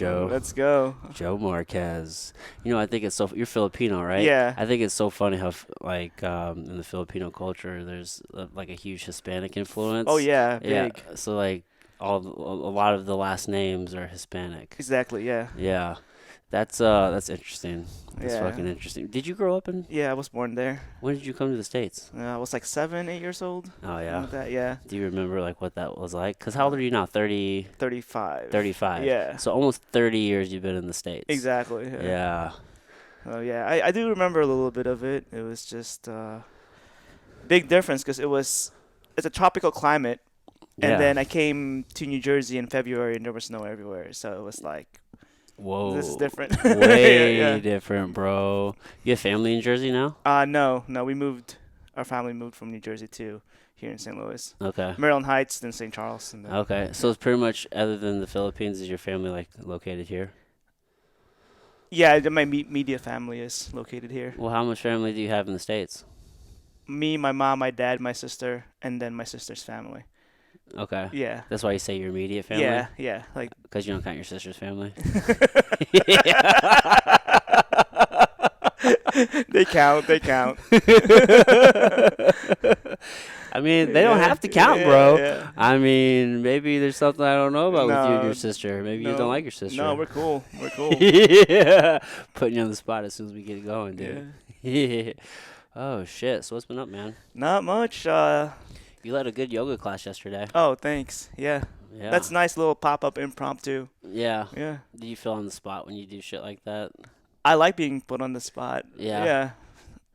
Joe. Let's go. Joe Marquez. I think it's you're Filipino, right? Yeah. I think it's so funny how in the Filipino culture there's like a huge Hispanic Oh influence. yeah, Yeah, big. so like a lot of the last names are Hispanic. Exactly. Yeah. Yeah. That's interesting. That's Yeah. fucking interesting. Did you grow up in Yeah, I was born there. when did you come to the States? I was like 7, 8 years old. Oh Something yeah. like that. Yeah. Do you remember like what that was like? 'Cause how old Uh, are you now? 30, 35. 35. Yeah. So almost 30 years you've been in the States. Exactly. Yeah. Yeah. Oh yeah. I do remember a little bit of it. It was just big difference because it's a tropical climate, and Yeah. then I came to New Jersey in February and there was snow everywhere. So it was like this is Whoa. different. Way Yeah. different, bro. You have family in Jersey now? No, we moved. Our family moved from New Jersey to here in St. Louis, Okay. Maryland Heights, then St. Charles, and then Okay. So yeah. it's pretty much other than the Philippines, is your family like located here? Yeah, my media family is located here. Well, how much family do you have in the States? Me, my mom, my dad, my sister, and then my sister's family. Okay. Yeah. That's why you say your immediate family? Yeah, yeah. Like Because you don't count your sister's family? they count, they count. I mean, they don't Yeah, have to count, yeah, bro. yeah. I mean, maybe there's something I don't know about with you and No, your sister. Maybe you no, don't like your sister. no, we're cool. We're cool. Yeah. Putting you on the spot as soon as we get it going, Yeah. dude. Oh, shit. So what's been up, man? Not much. You led a good yoga class yesterday. Oh, thanks. Yeah. Yeah. That's nice little pop-up impromptu. Yeah. Yeah. Do you feel on the spot when you do shit like that? I like being put on the spot. Yeah. Yeah.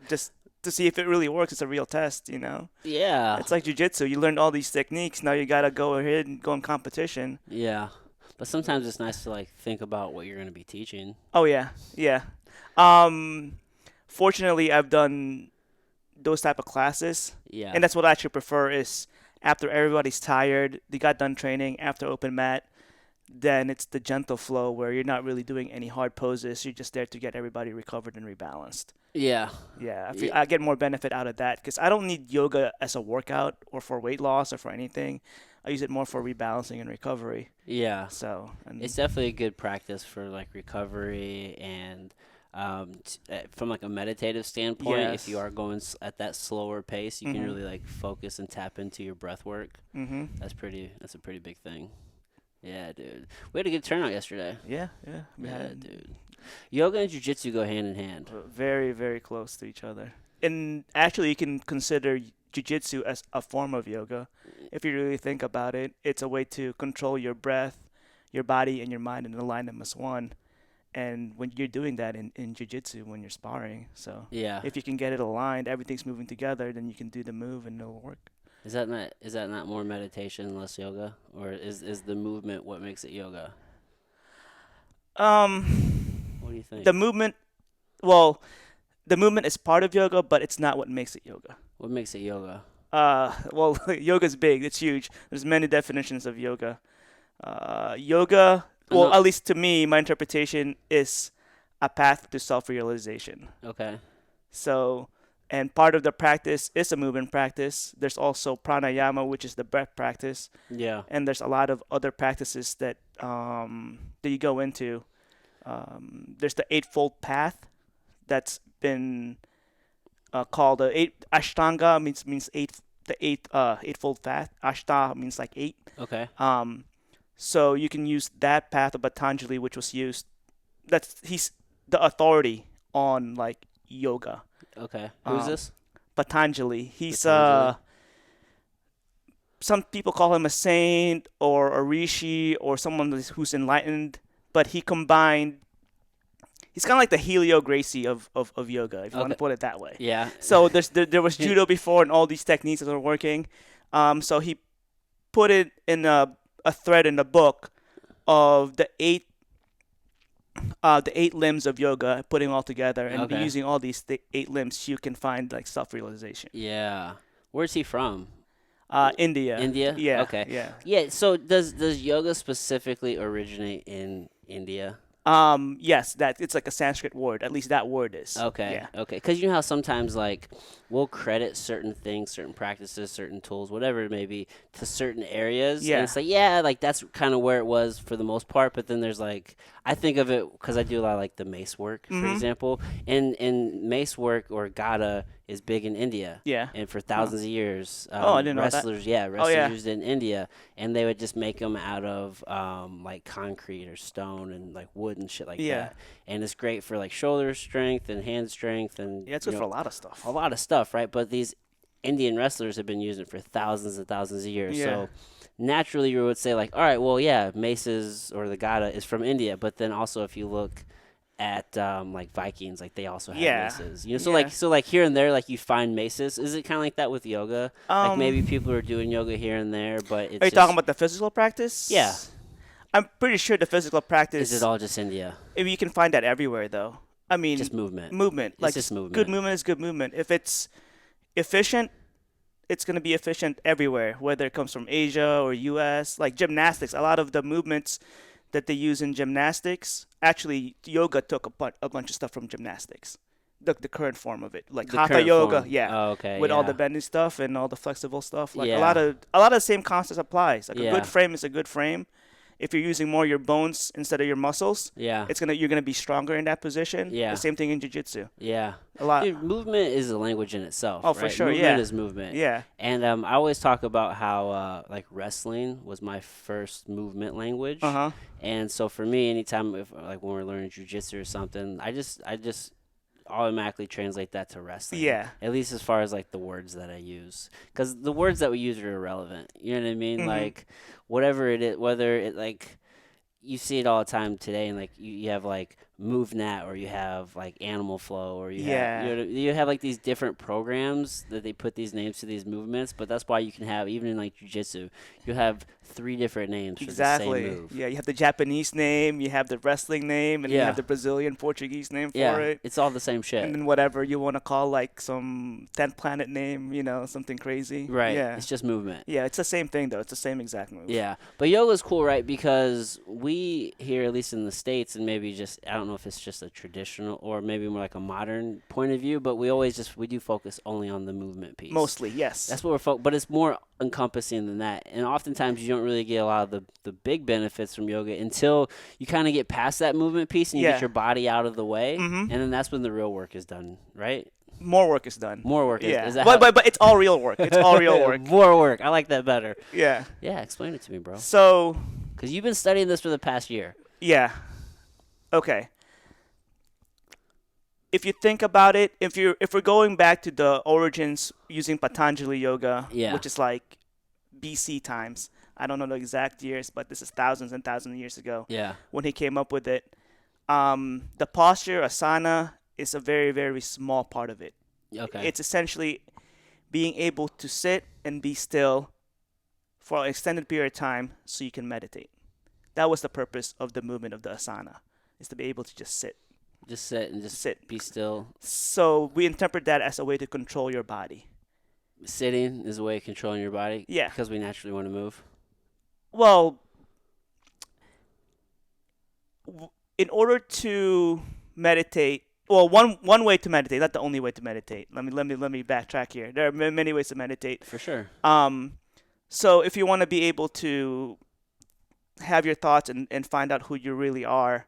Just to see if it really works. It's a real test, you know. Yeah. It's like jujitsu. You learned all these techniques. Now you gotta go ahead and go in competition. Yeah. But sometimes it's nice to like think about what you're going to be teaching. Oh yeah, yeah. Fortunately, I've done those type of classes, Yeah. and that's what I actually prefer. Is after everybody's tired, they got done training after open mat, then it's the gentle flow where you're not really doing any hard poses. You're just there to get everybody recovered and rebalanced. Yeah. Yeah, Yeah. I get more benefit out of that because I don't need yoga as a workout or for weight loss or for anything. I use it more for rebalancing and recovery. Yeah. So, and It's definitely a good practice for like recovery and from like a meditative standpoint, if you yes. are going at that slower pace, you can Mhm. really like focus and tap into your breath work. Mhm. That's a pretty big thing. Yeah, dude. We had a good turnout yesterday. Yeah, yeah. We Yeah, had dude. Yoga and jiu-jitsu go hand in hand. very, very close to each other. And actually, you can consider jiu-jitsu as a form of yoga. If you really think about it, it's a way to control your breath, your body, and your mind and align them as one. And when you're doing that in jiu-jitsu, when you're sparring, so Yeah. if you can get it aligned, everything's moving together, then you can do the move and it'll work. Is that not more meditation, less yoga? Or is the movement what makes it yoga? What do you think? The movement, well, the movement is part of yoga, but it's not what makes it yoga. What makes it yoga? Well, yoga's big. It's huge. There's many definitions of yoga. Yoga, I well, know- at least to me, my interpretation is a path to self-realization. Okay. So, and part of the practice is a movement practice. There's also pranayama, which is the breath practice, Yeah. and there's a lot of other practices that that you go into. There's the eightfold path that's been called the eight ashtanga means eight the eightfold path. Ashta means like eight. Okay. So you can use that path of Patanjali, which was used. He's the authority on like yoga. Okay. Who's Um, this? Patanjali. He's Patanjali? some people call him a saint or a rishi or someone who's enlightened, but he combined. He's kind of like the Helio Gracie of yoga, if you want to Okay. put it that way. Yeah. So there was judo before, and all these techniques that were working. So he put it in a thread in the book of the eight limbs of yoga, putting all together, and Okay. using all these eight limbs, you can find like self-realization. Yeah. Where's he from? India. India? Yeah. Okay. Yeah. Yeah. So does yoga specifically originate in India? Yes, that it's like a Sanskrit word. At least that word is. Okay, Yeah. okay. Because you know how sometimes like we'll credit certain things, certain practices, certain tools, whatever it may be, to certain areas, and Yeah. it's like yeah, like that's kind of where it was for the most part. But then there's like I think of it because I do a lot of like the mace work, for Mhm. example, and mace work or gata is big in India. Yeah. And for Huh. thousands of years, Oh, I didn't know that. Oh wrestlers yeah. used it in India, and they would just make them out of like concrete or stone and like wood and shit like Yeah. that, and it's great for like shoulder strength and hand strength and Yeah, it's you good for know a lot of a stuff. lot of stuff, right? But these Indian wrestlers have been using it for thousands and thousands of years, Yeah. so naturally you would say like, all right, well, yeah, maces or the gata is from India, but then also if you look at like Vikings, like they also had Yeah. maces, you know. So Yeah. like here and there, like you find maces. Is it kind of like that with yoga? Like maybe people Um, are doing yoga here and there, but are it's you talking just about the physical yeah. practice? I'm pretty sure the physical Is it practice, all just India? if you can find that everywhere though. I mean, Just movement. movement, It's like just just good movement. movement is good movement. If it's efficient, it's going to be efficient everywhere, whether it comes from Asia or US. Like gymnastics, a lot of the movements that they use in gymnastics, actually, yoga took a bunch of stuff from gymnastics. The current form of it, like The hatha current yoga, form. yeah, Oh, okay. with all the Yeah. bending stuff and all the flexible stuff. Like Yeah. a lot of the same concepts applies. Like a good Yeah. frame is a good frame. If you're using more your bones instead of your muscles, Yeah. you're gonna be stronger in that position. The Yeah. same thing in jiu-jitsu. Yeah. A lot. Dude, movement is a language in itself, Oh, for right? sure. Movement Yeah. is movement. Yeah. And I always talk about how like wrestling was my first movement Uh language. huh. And so for me, anytime if like when we're learning jujitsu or something, I just automatically translate that to wrestling. Yeah. At least as far as like the words that I use, because the words that we use are irrelevant. You know what I mean? Mhm. Like whatever it is, whether it like you see it all the time today, and like you have like MoveNet or you have like Animal Flow or Yeah. you have like these different programs that they put these names to these movements. But that's why you can have even in like jujitsu, you have three different names for the same Exactly. move. Yeah. You have the Japanese name, you have the wrestling name, and you have Yeah, the Brazilian Portuguese name for yeah, it. it's all the same And shit. then whatever you want to call like some 10th planet name, something crazy. Right. Yeah. It's just movement. Yeah, it's the same thing though. It's the same exact move. Yeah, but yoga's cool, right? Because we here, at least in the states, and maybe just I don't know if it's just a traditional or maybe more like a modern point of view, but we do focus only on the movement piece. Mostly, yes. That's what but it's more encompassing than that. And oftentimes you don't really get a lot of the big benefits from yoga until you kind of get past that movement piece and you get Yeah. your body out of the way, Mhm. and then that's when the real work is done, right? More work is done. More work Yeah. is that But how? but but it's all real work. It's all real work. More work. I like that better. Yeah. Yeah, explain it to me, bro. So, Because you've been studying this for the past year. yeah. Okay. If you think about it, if we're going back to the origins using Patanjali yoga, Yeah. which is like BC times. I don't know the exact years, but this is thousands and thousands of years ago Yeah. when he came up with it. The posture, asana, is a very, very small part of it. Okay. It's essentially being able to sit and be still for an extended period of time so you can meditate. That was the purpose of the movement of the asana, is to be able to just sit. Just sit and just Sit. be still. So we interpret that as a way to control your body. Sitting is a way of controlling your body. Yeah. Because we naturally want to move. Well, in order to meditate, well, one way to meditate, not the only way to meditate. Let me backtrack here. There are many ways to meditate. For sure. So if you want to be able to have your thoughts and find out who you really are,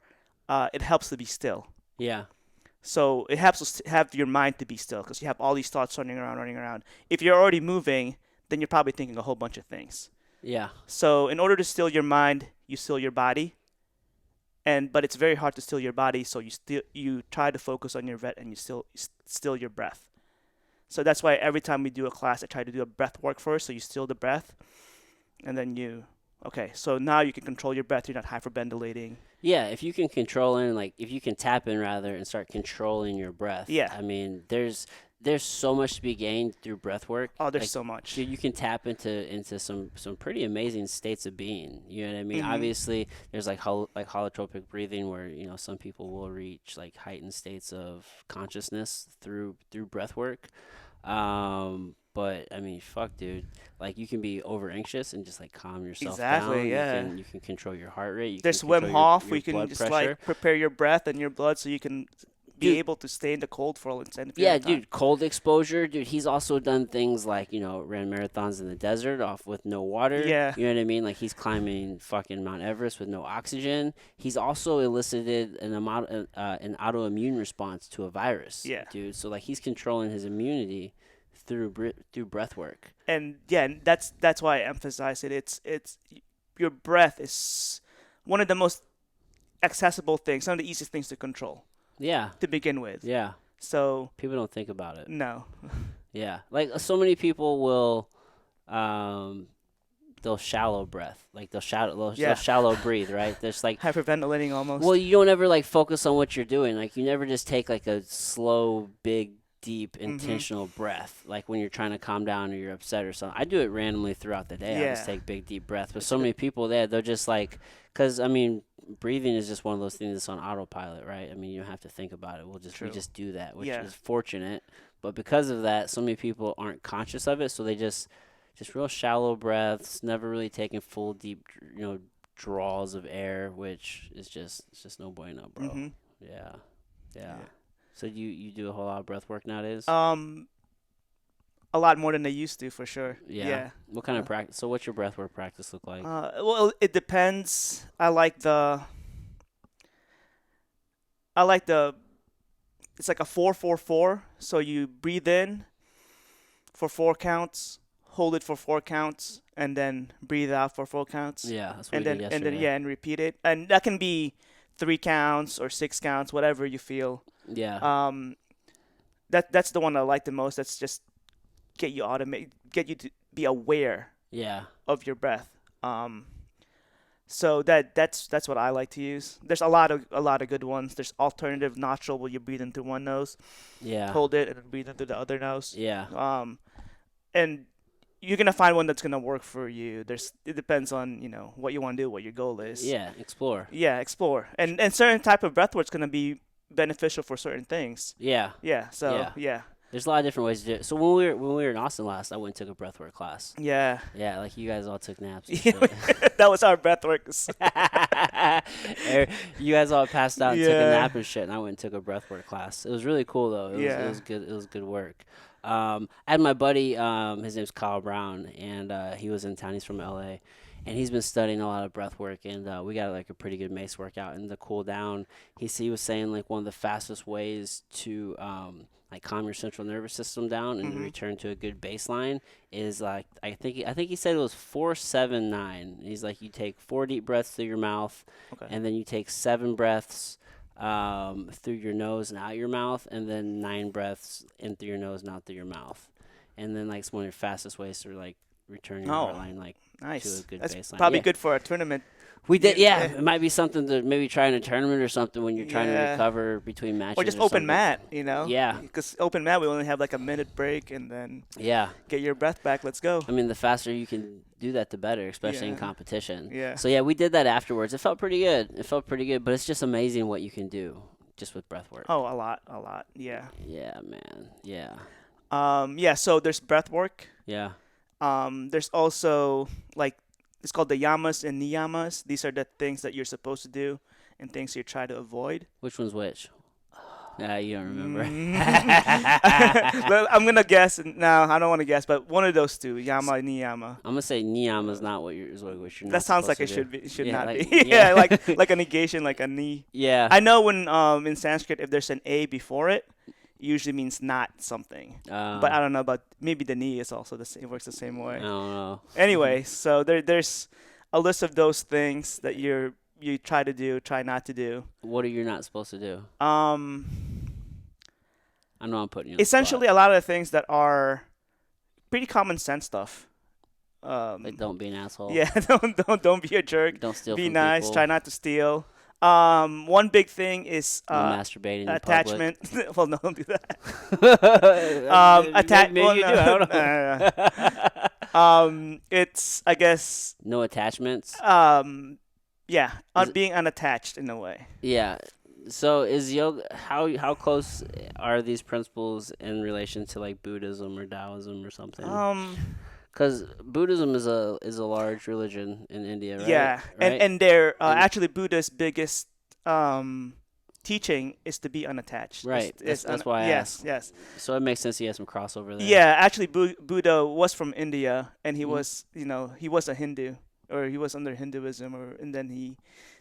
it helps to be still. Yeah. So it helps us to have your mind to be still because you have all these thoughts running around, running around. If you're already moving, then you're probably thinking a whole bunch of things. Yeah. So in order to still your mind, you still your body. But it's very hard to still your body, so you try to focus on your breath and you still your breath. So that's why every time we do a class, I try to do a breath work first. So you still the breath, and then okay. So now you can control your breath. You're not hyperventilating. Yeah. If you can control in, like, if you can tap in rather and start controlling your breath. Yeah. I mean, there's so much to be gained through breath work. Oh, there's Like, so much. dude, you can tap into some pretty amazing states of being. You know what I mean? Mhm. Obviously, there's like holotropic breathing, where some people will reach like heightened states of consciousness through breath work. But I mean, fuck, dude. Like you can be over anxious and just like calm yourself Exactly. down. Yeah. You can control your heart rate. You can There's Wim control Hof. your We can blood just pressure. like prepare your breath and your blood so you can be Dude, able to stay in the cold for an extended period yeah, of time. dude, cold exposure, dude. He's also done things like ran marathons in the desert off with no water. Yeah. You know what I mean? Like he's climbing fucking Mount Everest with no oxygen. He's also elicited an autoimmune response to a virus, Yeah. dude. So like he's controlling his immunity through breath work. And that's why I emphasize it. It's your breath is one of the most accessible things, one of the easiest things to control Yeah, to begin with. yeah. So People don't think about it. no. Yeah, like so many people will, they'll shallow breath, like they'll Yeah. shallow breathe, right? There's like, Hyperventilating almost. well, you don't ever like focus on what you're doing. Like you never just take like a slow, big, deep, intentional breath. Like when you're trying to calm down or you're upset or something. I do it randomly throughout the day. I just Yeah. take big, deep breaths. But It's so good. many people there, they're just like, because I mean, breathing is just one of those things that's on autopilot, right? I mean, you don't have to think about it. We True. just do that, which Yeah. is fortunate. But because of that, so many people aren't conscious of it, so they just real shallow breaths, never really taking full deep, draws of air, which is it's just no bueno, bro. Mhm. Yeah, yeah. Yeah. So you do a whole lot of breath work nowadays? A lot more than they used to, for sure. Yeah. Yeah. What kind of practice? So what's your breath work practice look like? Well, it depends. I like the. It's like a 4-4-4. So you breathe in for 4 counts, hold it for 4 counts, and then breathe out for 4 counts. Yeah, that's what And we then did and then yesterday. and repeat it. And that can be 3 counts or 6 counts, whatever you feel. Yeah. That's the one I like the most. That's just get you to be aware Yeah. of your breath. So that's what I like to use. There's a lot of good ones. There's alternative nostril where you breathe in through one nose, Yeah. hold it, and then breathe in through the other nose. Yeah. And you're gonna find one that's gonna work for you. It depends on what you want to do, what your goal is. Yeah. Explore. Yeah, explore. And certain type of breath work's gonna be beneficial for certain things. Yeah. Yeah. So Yeah. yeah. There's a lot of different ways to do it. So when we were in Austin last, I went and took a breathwork class. Yeah. Yeah, like you guys all took naps. And Yeah, shit. that was our breath work. You guys all passed out and took a Yeah. nap and shit, and I went and took a breathwork class. It was really cool though. It Yeah. was good. It was good work. I had my buddy. His name's Kyle Brown, and he was in town. He's from LA, and he's been studying a lot of breath work. And we got like a pretty good mace workout. And to cool down, he was saying like one of the fastest ways to like calm your central nervous system down and return to a good baseline is like I think he said it was 4-7-9. He's like you take 4 deep breaths through your mouth, Okay. and then you take 7 breaths through your nose and out your mouth, and then 9 breaths in through your nose and out through your mouth, and then like it's one of your fastest ways to like return your heart line like Nice. to a good That's baseline. probably Yeah. good for a tournament. We did, Yeah. yeah. It might be something to maybe try in a tournament or something when you're trying to Yeah. recover between matches. Or just open something. mat, Yeah. Because open mat, we only have like a minute break and then Yeah. get your breath back. Let's go. I mean, the faster you can do that, the better, especially in Yeah. competition. Yeah. So yeah, we did that afterwards. It felt pretty good. But it's just amazing what you can do just with breath work. Oh, a lot. Yeah. Yeah, man. Yeah. Yeah. So there's breath work. Yeah. There's also like it's called the yamas and niyamas. These are the things that you're supposed to do and things you try to avoid. Which one's which? You don't remember. Well, I'm gonna guess. No, I don't want to guess, but one of those two, yama and niyama. I'm gonna say niyama is not what you're not That sounds like it supposed to should be. It do. should Yeah, not like- be. yeah. Yeah, like a negation, like a ni. Yeah. I know when in Sanskrit, if there's an a before it, it usually means not something. But I don't know about maybe the ni is also the same. It works the same way. I don't know. Anyway, so there's a list of those things that you try to do, try not to do. What are you not supposed to do? I know I'm putting you on the Essentially, a lot of the things that are pretty common sense stuff. spot. Like don't be an asshole. Yeah, don't be a jerk. Don't steal Be from nice. people. Try not to steal. One big thing is No masturbating in attachment. Well, no, don't do that. Maybe you do. I don't know. It's I guess No attachments. yeah, Is it- being unattached in a way. Yeah. So is yoga how close are these principles in relation to like Buddhism or Taoism or something? Um, Because Buddhism is a large religion in India, right? yeah, and Right? and their And actually Buddha's biggest um teaching is to be unattached. right, that's why I Yes, asked. yes. So it makes sense he has some crossover there. Yeah, actually, Buddha was from India, and he Hmm. was, he was a Hindu, or he was under Hinduism, and then he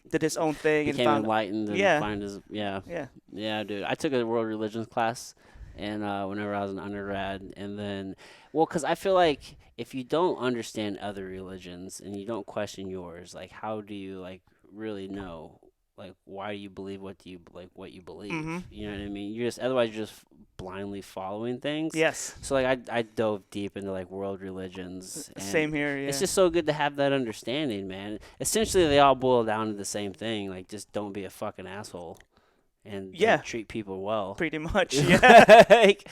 did his own thing and Became found, enlightened and yeah, find his yeah. yeah, Yeah, dude. I took a world religions class, and whenever I was an undergrad, and then, well, because I feel like if you don't understand other religions and you don't question yours, like, how do you like really know, like, why do you believe what you believe? mm-hmm, You know what I mean? You're just otherwise you're just blindly following things. yes, So like I dove deep into like world religions, and same here, it's yeah, just so good to have that understanding, man. Essentially, they all boil down to the same thing, like just don't be a fucking asshole and yeah, treat people well. pretty much, yeah. Like,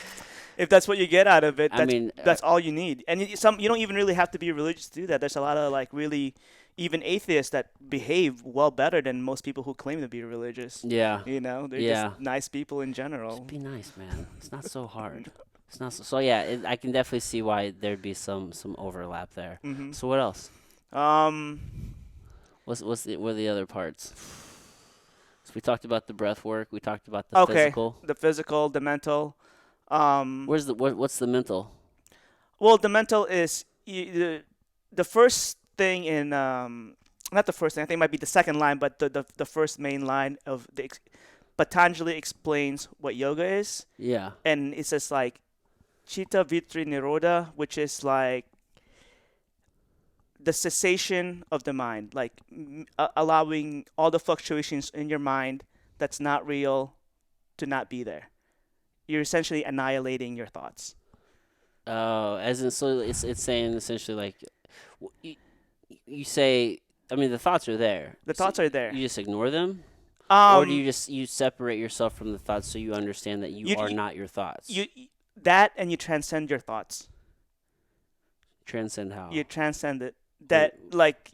If that's what you get out of it, I mean, that's all you need, and you don't even really have to be religious to do that. There's a lot of like really even atheists that behave well better than most people who claim to be religious. yeah, They're just yeah. nice people in Just general. be nice, man. It's not so hard. It's not so. So yeah, I can definitely see why there'd be some overlap there. Hmm. So what else? Um, What are the other parts? So we talked about the breath work. We talked about the okay, physical. the physical, the mental. What's the mental? Well, the mental is the first thing in not the first thing. I think it might be the second line, but the first main line of Patanjali explains what yoga is, Yeah. and it says like Chitta Vitri Nirodha, which is like the cessation of the mind, like allowing all the fluctuations in your mind that's not real to not be there. You're essentially annihilating your thoughts. Oh, as in, so it's saying essentially like, you, you say, I mean, the thoughts are there. The So thoughts are there. you just ignore them, or do Um, you separate yourself from the thoughts so you understand that you you, are you, not your thoughts? you that and you transcend your thoughts. Transcend how? You transcend it. Wait, That like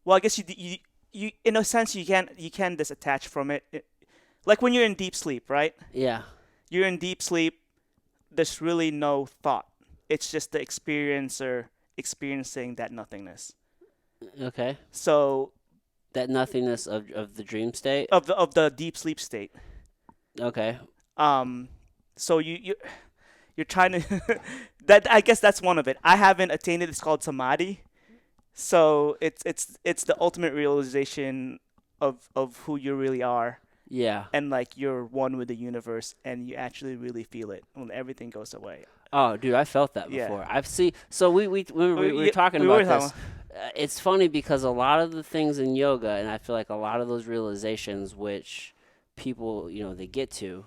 well, I guess you in a sense you can disattach from it. Like when you're in deep sleep, right? yeah. You're in deep sleep. There's really no thought. It's just the experiencer experiencing that nothingness. Okay. So That nothingness of the dream state. of the deep sleep state. Okay. Um, so you're trying to that I guess that's one of it. I haven't attained it. It's called samadhi. So it's the ultimate realization of who you really are, Yeah. and like you're one with the universe, and you actually really feel it when everything goes away. Oh, dude, I felt that Yeah. before. I've seen. So we were Yeah, talking we about were this. talking. It's funny because a lot of the things in yoga, and I feel like a lot of those realizations, which people, they get to,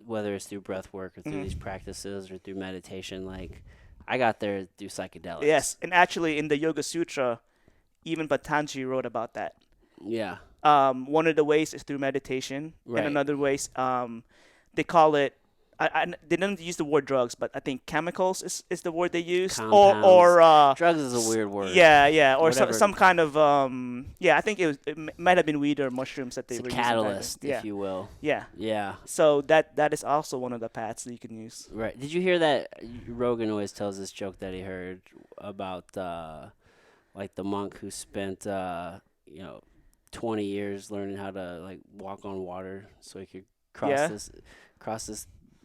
whether it's through breath work or through these Mhm. practices or through meditation, like I got there through psychedelics. Yes, and actually in the Yoga Sutra, even Patanjali wrote about that. Yeah. One of the ways is through meditation, and Right. another ways they call it. They didn't use the word drugs, but I think chemicals is the word they used, Compounds. or Drugs is a weird word. yeah, or Whatever. some kind of yeah. I think might have been weed or mushrooms that they It's a were using back then. catalyst, Yeah, if you will. yeah. Yeah. So that is also one of the paths that you can use. Right. Did you hear that Rogan always tells this joke that he heard about like the monk who spent 20 years learning how to like walk on water so he could Yeah. cross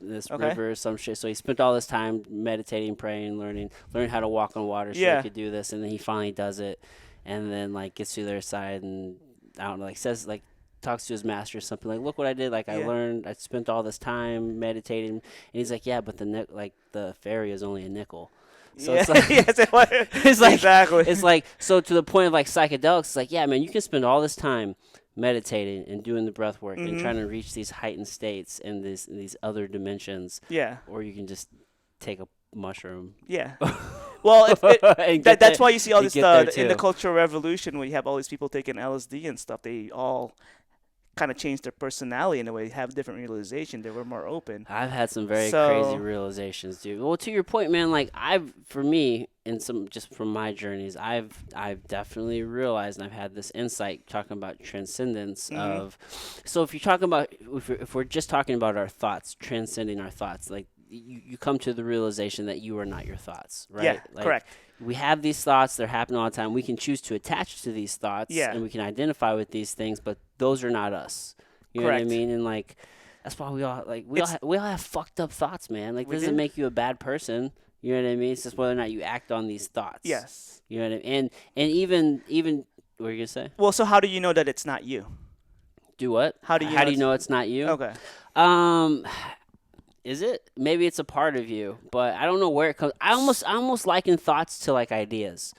this Okay. river or some shit. So he spent all this time meditating, praying, learning how to walk on water so Yeah. he could do this, and then he finally does it, and then like gets to their side and I don't know, like says like talks to his master or something like, look what I did, like I Yeah. learned, I spent all this time meditating, and he's like, yeah, but the ferry is only a nickel. So Yeah. it's like Yes, it's like exactly. it's like, so to the point of like psychedelics, it's like, yeah, man, you can spend all this time meditating and doing the breath work and trying to reach these heightened states and these other dimensions, Yeah. or you can just take a mushroom. Yeah. Well, And get that's there- why you see all and this get there in the too. Cultural Revolution where you have all these people taking LSD and stuff. They all kind of changed their personality in a way, have different realization. They were more open. I've had some very crazy So, realizations, dude. Well, to your point, man, like for me, and some just from my journeys, I've definitely realized, and I've had this insight talking about transcendence hmm of. So if you're talking about, if we're just talking about our thoughts, transcending our thoughts, like you come to the realization that you are not your thoughts, yeah, right? Like correct. we have these thoughts; they're happening all the time. We can choose to attach to these thoughts, Yeah, and we can identify with these things, but those are not us. You know what I correct. mean? And like that's why It's we all have fucked up thoughts, man. Like we doesn't do. make you a bad person. You know what I mean? It's just whether or not you act on these thoughts. Yes. You know what I mean? And even what are you gonna say? Well, so how do you know that it's not you? Do what? How do you How know do you it's know it's not you? okay? Um, is it? Maybe it's a part of you, but I don't know where it comes. I almost liken thoughts to like ideas,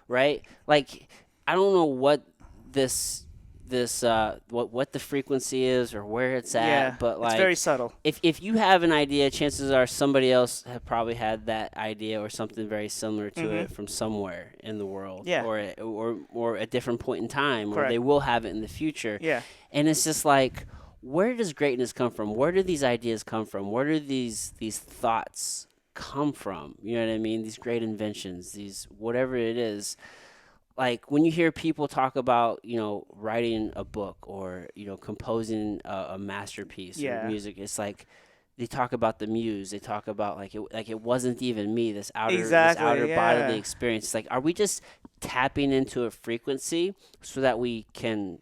right? Like I don't know what this what the frequency is or where it's Yeah, at, but it's very like subtle. if you have an idea, chances are somebody else have probably had that idea or something very similar to hmm it from somewhere in the world, Yeah, or a different point in time, or they correct. will have it in the future. Yeah, And it's just like, where does greatness come from? Where do these ideas come from? Where do these thoughts come from? You know what I mean? These great inventions, these whatever it is, like when you hear people talk about writing a book or composing a masterpiece or yeah, music, it's like they talk about the muse. They talk about like it wasn't even me, this outer exactly. bodily Yeah. experience. It's like, are we just tapping into a frequency so that we can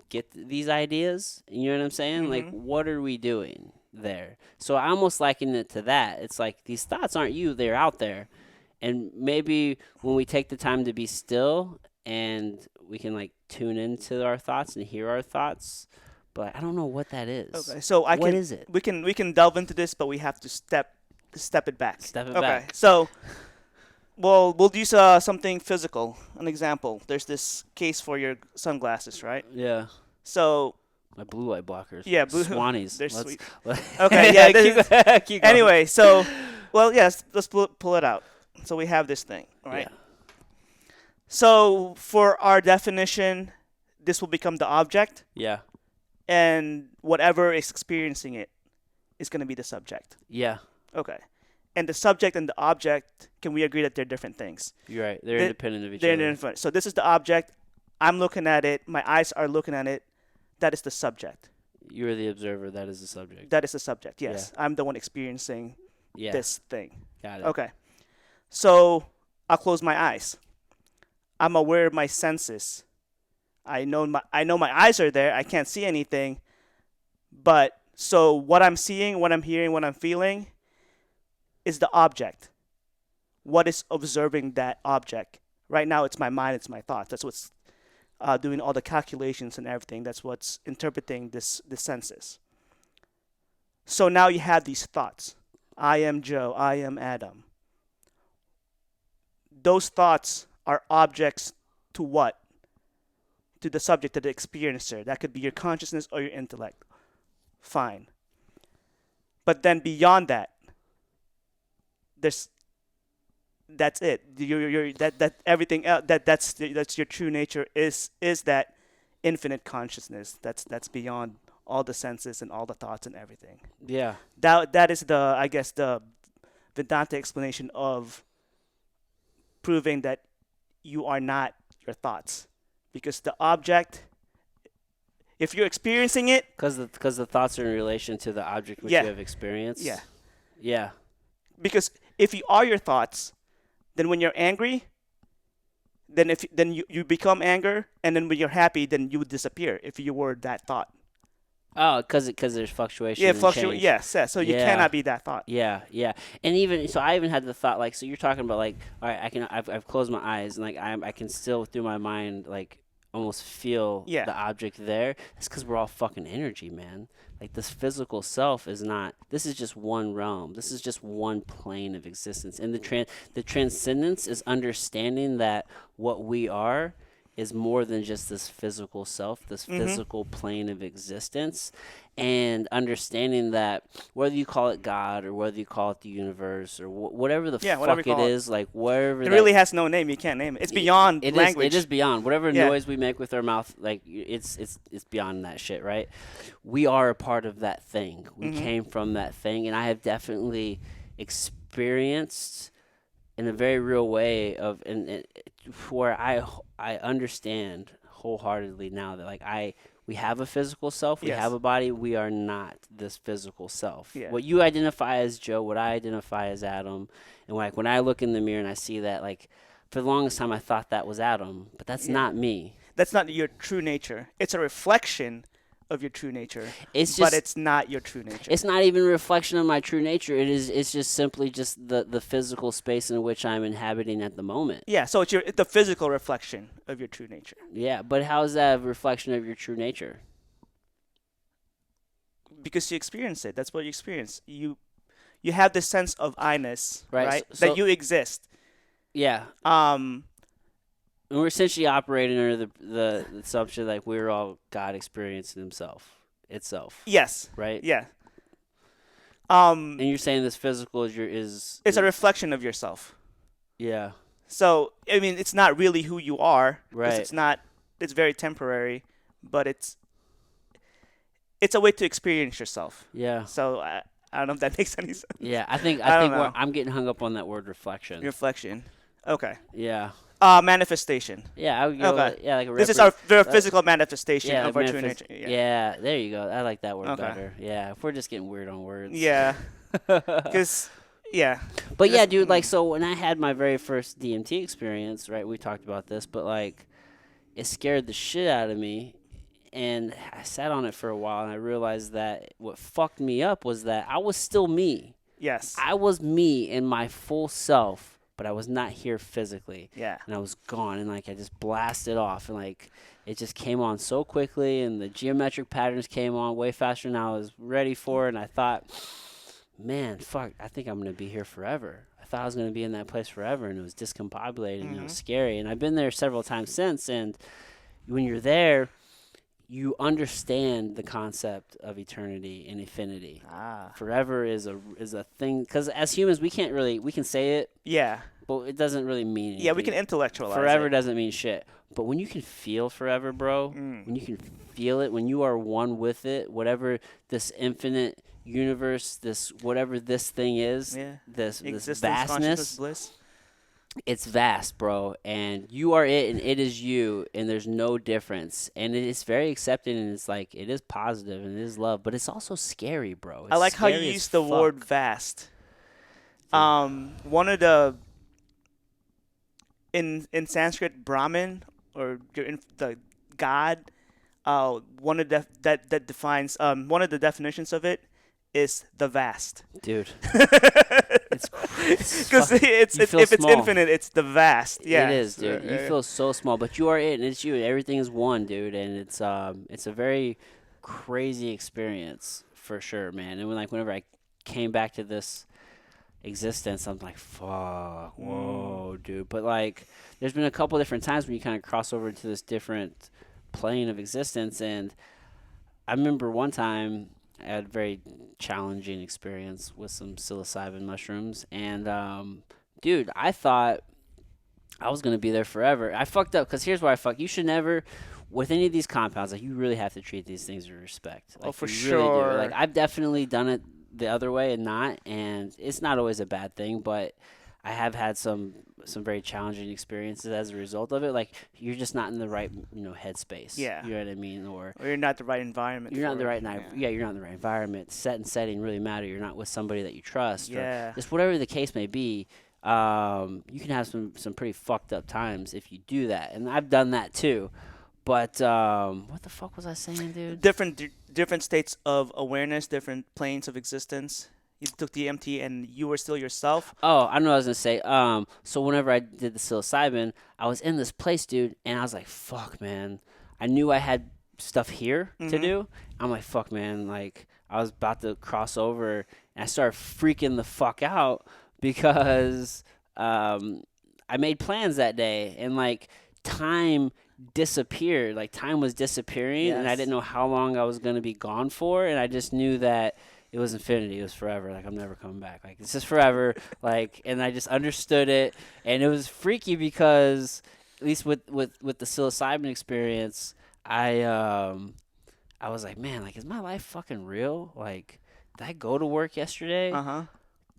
get these ideas? You know what I'm saying? Like, hmm what are we doing there? So I almost liken it to that. It's like these thoughts aren't you, they're out there. And maybe when we take the time to be still and we can like tune into our thoughts and hear our thoughts, but I don't know what that is. Okay, so I What can is it? we can delve into this, but we have to step it back. Step it Okay, back. so we'll use something physical. An example. There's this case for your sunglasses, right? Yeah. So My blue light blockers. yeah, blue. Swannies. They're Let's sweet. Okay, yeah. This is, keep going. anyway, so well, yes. Let's pull it out. So we have this thing, all Yeah. right? So for our definition, this will become the object, Yeah. and whatever is experiencing it is going to be the subject. Yeah. Okay. And the subject and the object, can we agree that they're different things? You're right. They're They- independent of each They're other. different. So this is the object. I'm looking at it. My eyes are looking at it. That is the subject. You're the observer. That is the subject. That is the subject. Yes. I'm the one experiencing Yeah. this thing. Got it. Okay. So I'll close my eyes. I'm aware of my senses. I know my eyes are there. I can't see anything. But so what I'm seeing, what I'm hearing, what I'm feeling is the object. What is observing that object? Right now it's my mind, it's my thoughts. That's what's doing all the calculations and everything. That's what's interpreting the senses. So now you have these thoughts. I am Joe. I am Adam. Those thoughts are objects to what? To the subject, to the experiencer. That could be your consciousness or your intellect. Fine. But then beyond that, there's that's it. That everything else that's your true nature is that infinite consciousness. That's beyond all the senses and all the thoughts and everything. Yeah. That is the, I guess, the Vedanta explanation of proving that you are not your thoughts, because the object, if you're experiencing it, Because the thoughts are in relation to the object which Yeah. you have experienced. yeah, Yeah. because if you are your thoughts, then when you're angry, then you become anger, and then when you're happy, then you would disappear if you were that thought. Oh, because there's fluctuation. Yeah, and fluctuate. change. Yes, yes. So you Yeah. cannot be that thought. Yeah, yeah, and even so, I even had the thought like, so you're talking about like, all right, I've closed my eyes and like I can still through my mind like almost feel Yeah. the object there. It's because we're all fucking energy, man. Like this physical self is not. This is just one realm. This is just one plane of existence, and the transcendence is understanding that what we are is more than just this physical self, this Mm-hmm. physical plane of existence, and understanding that whether you call it God or whether you call it the universe or whatever the Yeah, whatever you fuck it call it. is, like wherever It that really has no name. You can't name it. It's beyond it is language. beyond whatever Yeah. noise we make with our mouth, like it's beyond that shit, right? We are a part of that thing. We Mm-hmm. came from that thing, and I have definitely experienced in a very real way of and where I understand wholeheartedly now that like I we have a physical self, we have Yes. a body, we are not this physical self. Yeah. What you identify as Joe, what I identify as Adam, and like when I look in the mirror and I see that, like for the longest time I thought that was Adam, but that's Yeah. not me. That's not your true nature. It's a reflection of your true nature, It's but just it's not your true nature. it's not even a reflection of my true nature. It's just simply just the physical space in which I'm inhabiting at the moment. Yeah, so it's the physical reflection of your true nature Yeah, but how is that a reflection of your true nature? because you experience it. That's what you experience. You have this sense of I-ness, Right, right? so- That you exist. Yeah, Um, and we're essentially operating under the assumption like we're all God experiencing itself, yes, right? yeah. And you're saying this physical It's a reflection of yourself. yeah, So I mean, it's not really who you are. 'Cause right, It's not. It's very temporary, but it's a way to experience yourself. yeah, So I don't know if that makes any sense. yeah. I think I don't we're, know. I'm getting hung up on that word reflection. Reflection. Okay. Yeah, Manifestation. yeah. I would go. Okay. Yeah, like a This is reference. the physical manifestation Yeah, of like our true manifest- nature. yeah, there you go. I like that word Okay. better. Yeah, if we're just getting weird on words. Yeah. Because yeah. But yeah, Just- dude, like, so when I had my very first DMT experience, right, we talked about this, but like, it scared the shit out of me. And I sat on it for a while and I realized that what fucked me up was that I was still me. Yes. I was me in my full self, but I was not here physically. Yeah. And I was gone and like I just blasted off and like it just came on so quickly and the geometric patterns came on way faster than I was ready for. And I thought, man, fuck, I think I'm going to be here forever. I thought I was going to be in that place forever, and it was discombobulated and it was scary. And I've been there several times since. And when you're there, you understand the concept of eternity and infinity. Ah. Forever is a thing, because as humans we can say it, Yeah. but it doesn't really mean anything. Yeah, we can intellectualize Forever it. doesn't mean shit. But when you can feel forever, bro, when you can feel it, when you are one with it, whatever this infinite universe, this whatever this thing is, Yeah. this Existence, vastness, consciousness, bliss. it's vast, bro, and you are it and it is you, and there's no difference, and it is very accepting, and it's like it is positive and it is love, but it's also scary, bro. It's I like how you scary as use the fuck. word vast. One of the in Sanskrit, Brahmin or the God, one of that defines one of the definitions of it is the vast. Dude. It's Because it's you feel if it's small. infinite, it's the vast. Yeah, It is, dude. You feel so small, but you are it, and it's you. Everything is one, dude, and it's a very crazy experience for sure, man. And whenever I came back to this existence, I'm like, fuck, whoa, dude. But like, there's been a couple different times when you kind of cross over into this different plane of existence, and I remember one time I had a very challenging experience with some psilocybin mushrooms, and dude, I thought I was gonna be there forever. I fucked up because here's where I fucked. You should never, with any of these compounds, like you really have to treat these things with respect. Like, for you really do. sure. Like I've definitely done it the other way and it's not always a bad thing, but I have had some very challenging experiences as a result of it. Like you're just not in the right headspace. Yeah. You know what I mean? Or Or you're not the right environment. you're not in the for right it. yeah, you're not in the right environment. Set and setting really matter. You're not with somebody that you trust. Yeah. Or just whatever the case may be. You can have some pretty fucked up times if you do that, and I've done that too. But what the fuck was I saying, dude? Different states of awareness, different planes of existence. You took DMT and you were still yourself. Oh, I know what I was gonna say. So whenever I did the psilocybin, I was in this place, dude, and I was like, "Fuck, man!" I knew I had stuff here to do. I'm like, "Fuck, man!" Like I was about to cross over, and I started freaking the fuck out because I made plans that day, and like time disappeared. Like time was disappearing, and I didn't Yes. know how long I was gonna be gone for, and I just knew that it was infinity. It was forever. Like I'm never coming back. Like this is forever. Like, and I just understood it, and it was freaky because at least with the psilocybin experience, I was like, man, like is my life fucking real? Like, did I go to work yesterday? Uh-huh.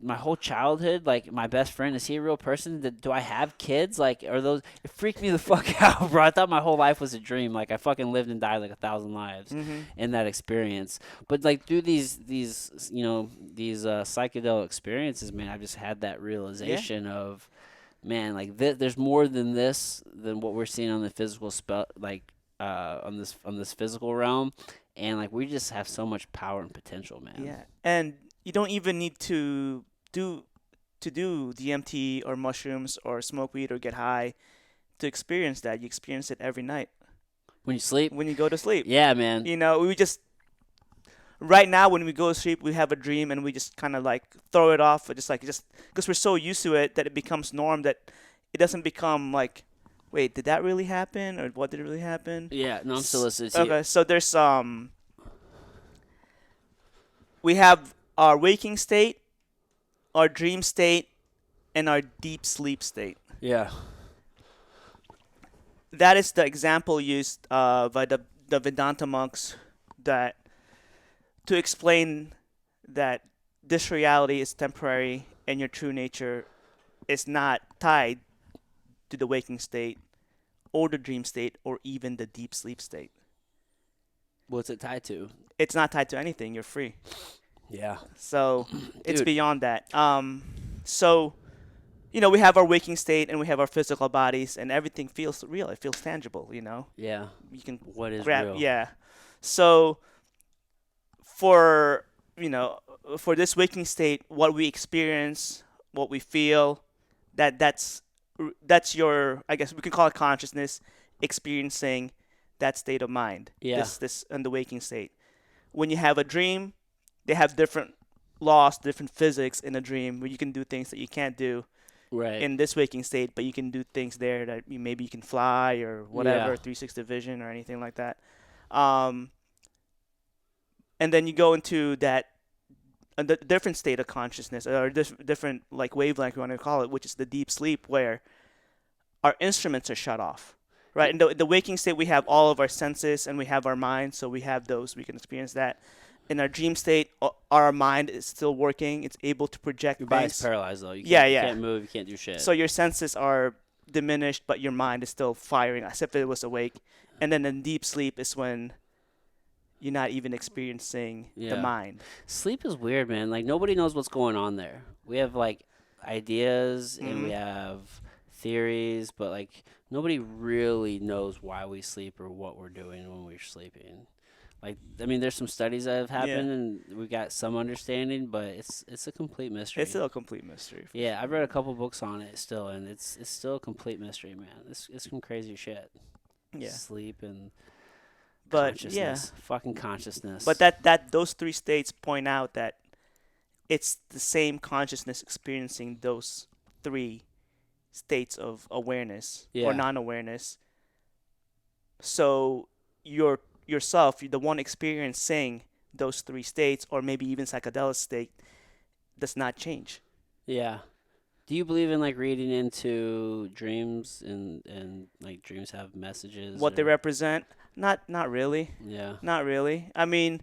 My whole childhood, like my best friend, is he a real person? Do I have kids? Like, are those? It freaked me the fuck out, bro. I thought my whole life was a dream. Like, I fucking lived and died like 1,000 lives Mm-hmm. in that experience. But like through these psychedelic experiences, man, I've just had that Yeah. realization of, man, like there's more than this than what we're seeing on the physical like on this physical realm, and like we just have so much power and potential, man. Yeah. And you don't even need do do DMT or mushrooms or smoke weed or get high to experience that. You experience it every night When you sleep, when you go to sleep. yeah, man. You know, we just right now when we go to sleep, we have a dream and we just kind of like throw it off, just because we're so used to it that it becomes norm that it doesn't become like, wait, did that really happen or what did really happen? Yeah, no, I'm still listening to you. Okay, so there's we have our waking state, our dream state, and our deep sleep state. Yeah, That is the example used by the Vedanta monks that to explain that this reality is temporary and your true nature is not tied to the waking state or the dream state or even the deep sleep state. what's it tied to? It's not tied to anything. You're free. Yeah, So it's dude. beyond that. So we have our waking state and we have our physical bodies, and everything feels real. It feels tangible. Yeah, You can what is grab. real? Yeah. So for you know for this waking state, what we experience, what we feel, that's your, I guess we can call it consciousness experiencing that state of mind. Yeah, This in the waking state. When you have a dream, they have different laws, different physics in a dream where you can do things that you can't do right. in this waking state, but you can do things there that maybe you can fly or Yeah, whatever, 360 vision or anything like that. Um, and then you go into that a different state of consciousness or different like wavelength you want to call it, which is the deep sleep where our instruments are shut off. Right, in the waking state, we have all of our senses and we have our mind, so we have those. We can experience that. In our dream state, our mind is still working. It's able to project your body's things. paralyzed though. You Yeah, can't, you yeah. can't move. You can't do shit. So your senses are diminished, but your mind is still firing as if it was awake. And then in deep sleep is when you're not even experiencing the Yeah, mind. sleep is weird, man. Like nobody knows what's going on there. We have like ideas and we Hmm. have theories, but like nobody really knows why we sleep or what we're doing when we're sleeping. Like, I mean, there's some studies that have Yeah, happened, and we got some understanding, but it's a complete it's mystery. still a complete mystery for Yeah, I've read sure. a couple books on it still, and it's still a complete mystery, man. It's some crazy shit. Yeah, Sleep and but yeah, consciousness, fucking consciousness. but that those three states point out that it's the same consciousness experiencing those three states of awareness or Yeah, non-awareness. So your yourself, the one experiencing those three states, or maybe even psychedelic state, does not change. yeah. Do you believe in like reading into dreams and like dreams have messages What they or represent, not really, yeah, not really. I mean,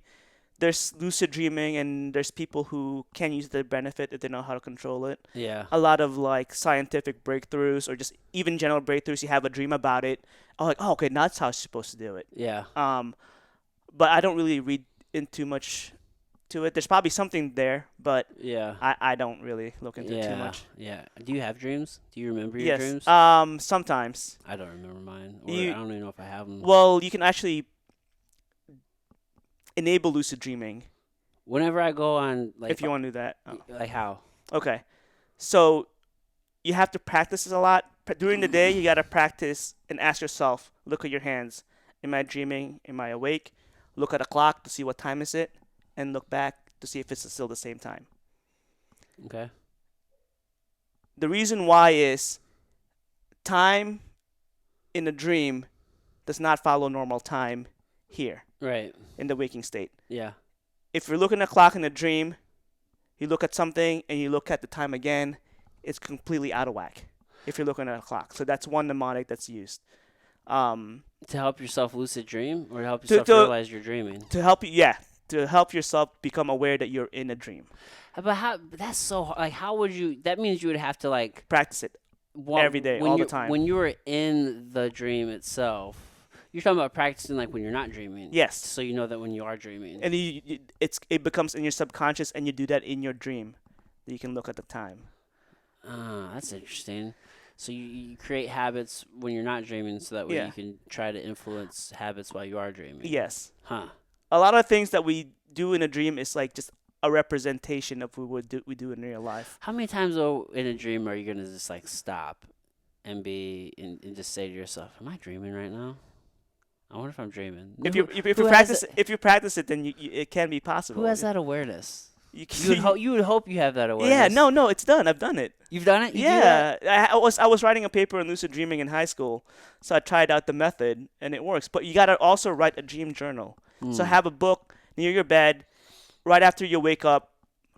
there's lucid dreaming, and there's people who can use the benefit if they know how to control it. yeah, A lot of like scientific breakthroughs, or just even general breakthroughs, you have a dream about it. Oh, like, oh, okay, that's how you're supposed to do it. yeah, Um, but I don't really read into much to it. There's probably something there, but yeah, I don't really look into it too yeah, much. yeah. Do you have dreams? Do you remember your Yes. dreams? Sometimes I don't remember mine, or I you don't even know if I have them. well, you can actually enable lucid dreaming Whenever I go on, like, if you want to do that. Oh. like how? Okay. So you have to practice this a lot. During the day, you got to practice and ask yourself, look at your hands. Am I dreaming? Am I awake? Look at a clock to see what time is it, and look back to see if it's still the same time. Okay. The reason why is time in a dream does not follow normal time here Right. in the waking state. Yeah. If you're looking at a clock in a dream, you look at something and you look at the time again, it's completely out of whack if you're looking at a clock. So that's one mnemonic that's used. Um, To help yourself lucid dream, or to help to, yourself to, realize you're dreaming. to help you, yeah, to help yourself become aware that you're in a dream. But how? That's so hard. Like, how would you? That means you would have to like Practice it every day, when all the you time. when you were in the dream itself. You're talking about practicing like when you're not dreaming. Yes. So you know that when you are dreaming. And it becomes in your subconscious, and you do that in your dream. That you can look at the time. Ah, that's interesting. So you create habits when you're not dreaming, so that way Yeah. you can try to influence habits while you are dreaming. Yes. Huh. A lot of things that we do in a dream is like just a representation of what we do in real life. How many times though in a dream are you gonna just like stop and and just say to yourself, "Am I dreaming right now? I wonder if I'm dreaming." If Who- you who has if you practice it, then it can be possible. Who has that awareness? You, You would hope you have that awareness. yeah, no, it's done. I've done it. You've done it. You do Yeah, I was writing a paper on lucid dreaming in high school, so I tried out the method and it works. But you gotta also write a dream journal. that? So Hmm. have a book near your bed, right after you wake up.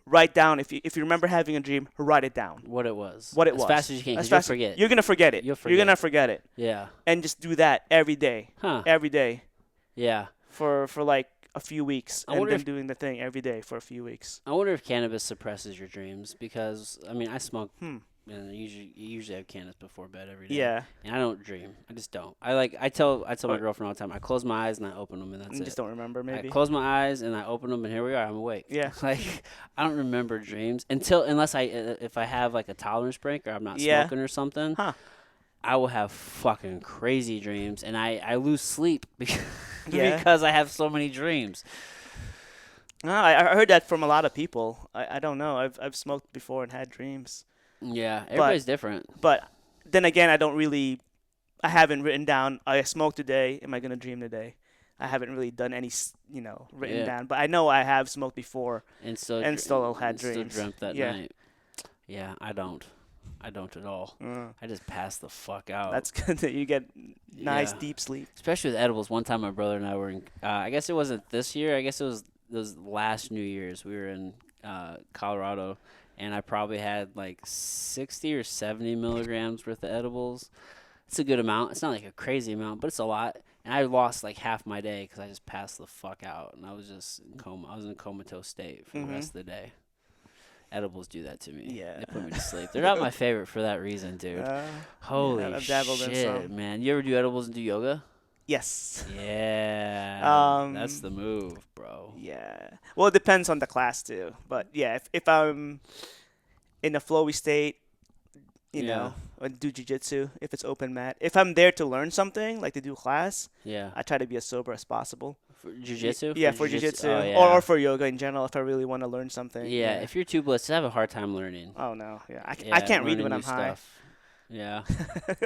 Write down if you remember having a dream, write it down. What it was. What it as was. fast as you can, As because you'll fast- forget. You're gonna forget it. You'll You're gonna forget. forget it, Yeah. and just do that every day, Huh. every day Yeah. for like a few weeks, I and wonder then if- doing the thing every day for a few weeks. I wonder if cannabis suppresses your dreams, because I mean I smoke Hmm. and you usually have cannabis before bed every day. Yeah, And I don't dream. I just don't. I tell my Or- girlfriend all the time. I close my eyes and I open them and that's you it. just don't remember maybe. I close my eyes and I open them and here we are. I'm awake. Yeah. Like I don't remember dreams unless if I have like a tolerance break or I'm not Yeah. smoking or something. Huh. I will have fucking crazy dreams and I lose sleep because Yeah. because I have so many dreams. No, I heard that from a lot of people. I don't know. I've smoked before and had dreams, Yeah, everybody's different. but then again, I haven't written down. I smoked today. Am I gonna dream today? I haven't really done any, written Yeah. down. But I know I have smoked before. And still And still had and still dreams. dreamt that Yeah. night. Yeah, I don't at all. Uh, I just pass the fuck out. that's good that you get nice Yeah. deep sleep. Especially with edibles. One time my brother and I were in, I guess it wasn't this year. I guess it was last New Year's. We were in Colorado, and I probably had like 60 or 70 milligrams worth of edibles. It's a good amount. It's not like a crazy amount, but it's a lot. And I lost like half my day because I just passed the fuck out, and I was just in coma. I was in a comatose state for the rest of the day. Edibles do that to me. Yeah. They put me to sleep. They're not my favorite for that reason, dude. Holy I've dabbled in shit, some. man. You ever do edibles and do yoga? Yes. Yeah. That's the move, bro. Yeah. Well, it depends on the class too. But yeah, if I'm in a flowy state, you Yeah. know, or do jujitsu, if it's open mat. If I'm there to learn something, like to do class, Yeah. I try to be as sober as possible. For jiu-jitsu? Yeah, for jujitsu, Oh, yeah. or for yoga in general, if I really want to learn something. Yeah, if you're too blitzed, I have a hard time learning. Oh no, yeah, I Yeah, can't read learning when new I'm high. stuff. Yeah.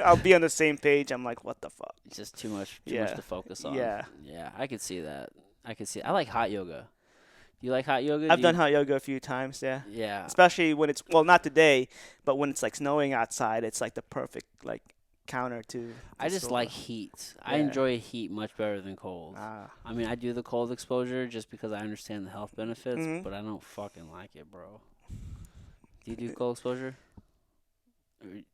I'll be on the same page. I'm like, what the fuck? It's just too much Yeah. to focus on. Yeah. Yeah, I could see that. I like hot yoga. Do you like hot yoga? I've done hot yoga a few times. Yeah. Yeah. Especially when it's not today, but when it's like snowing outside, it's like the perfect like counter to. I just soda. like heat. I Yeah. enjoy heat much better than cold. Ah. I mean, I do the cold exposure just because I understand the health benefits, Mhm. but I don't fucking like it, bro. Do you do cold exposure?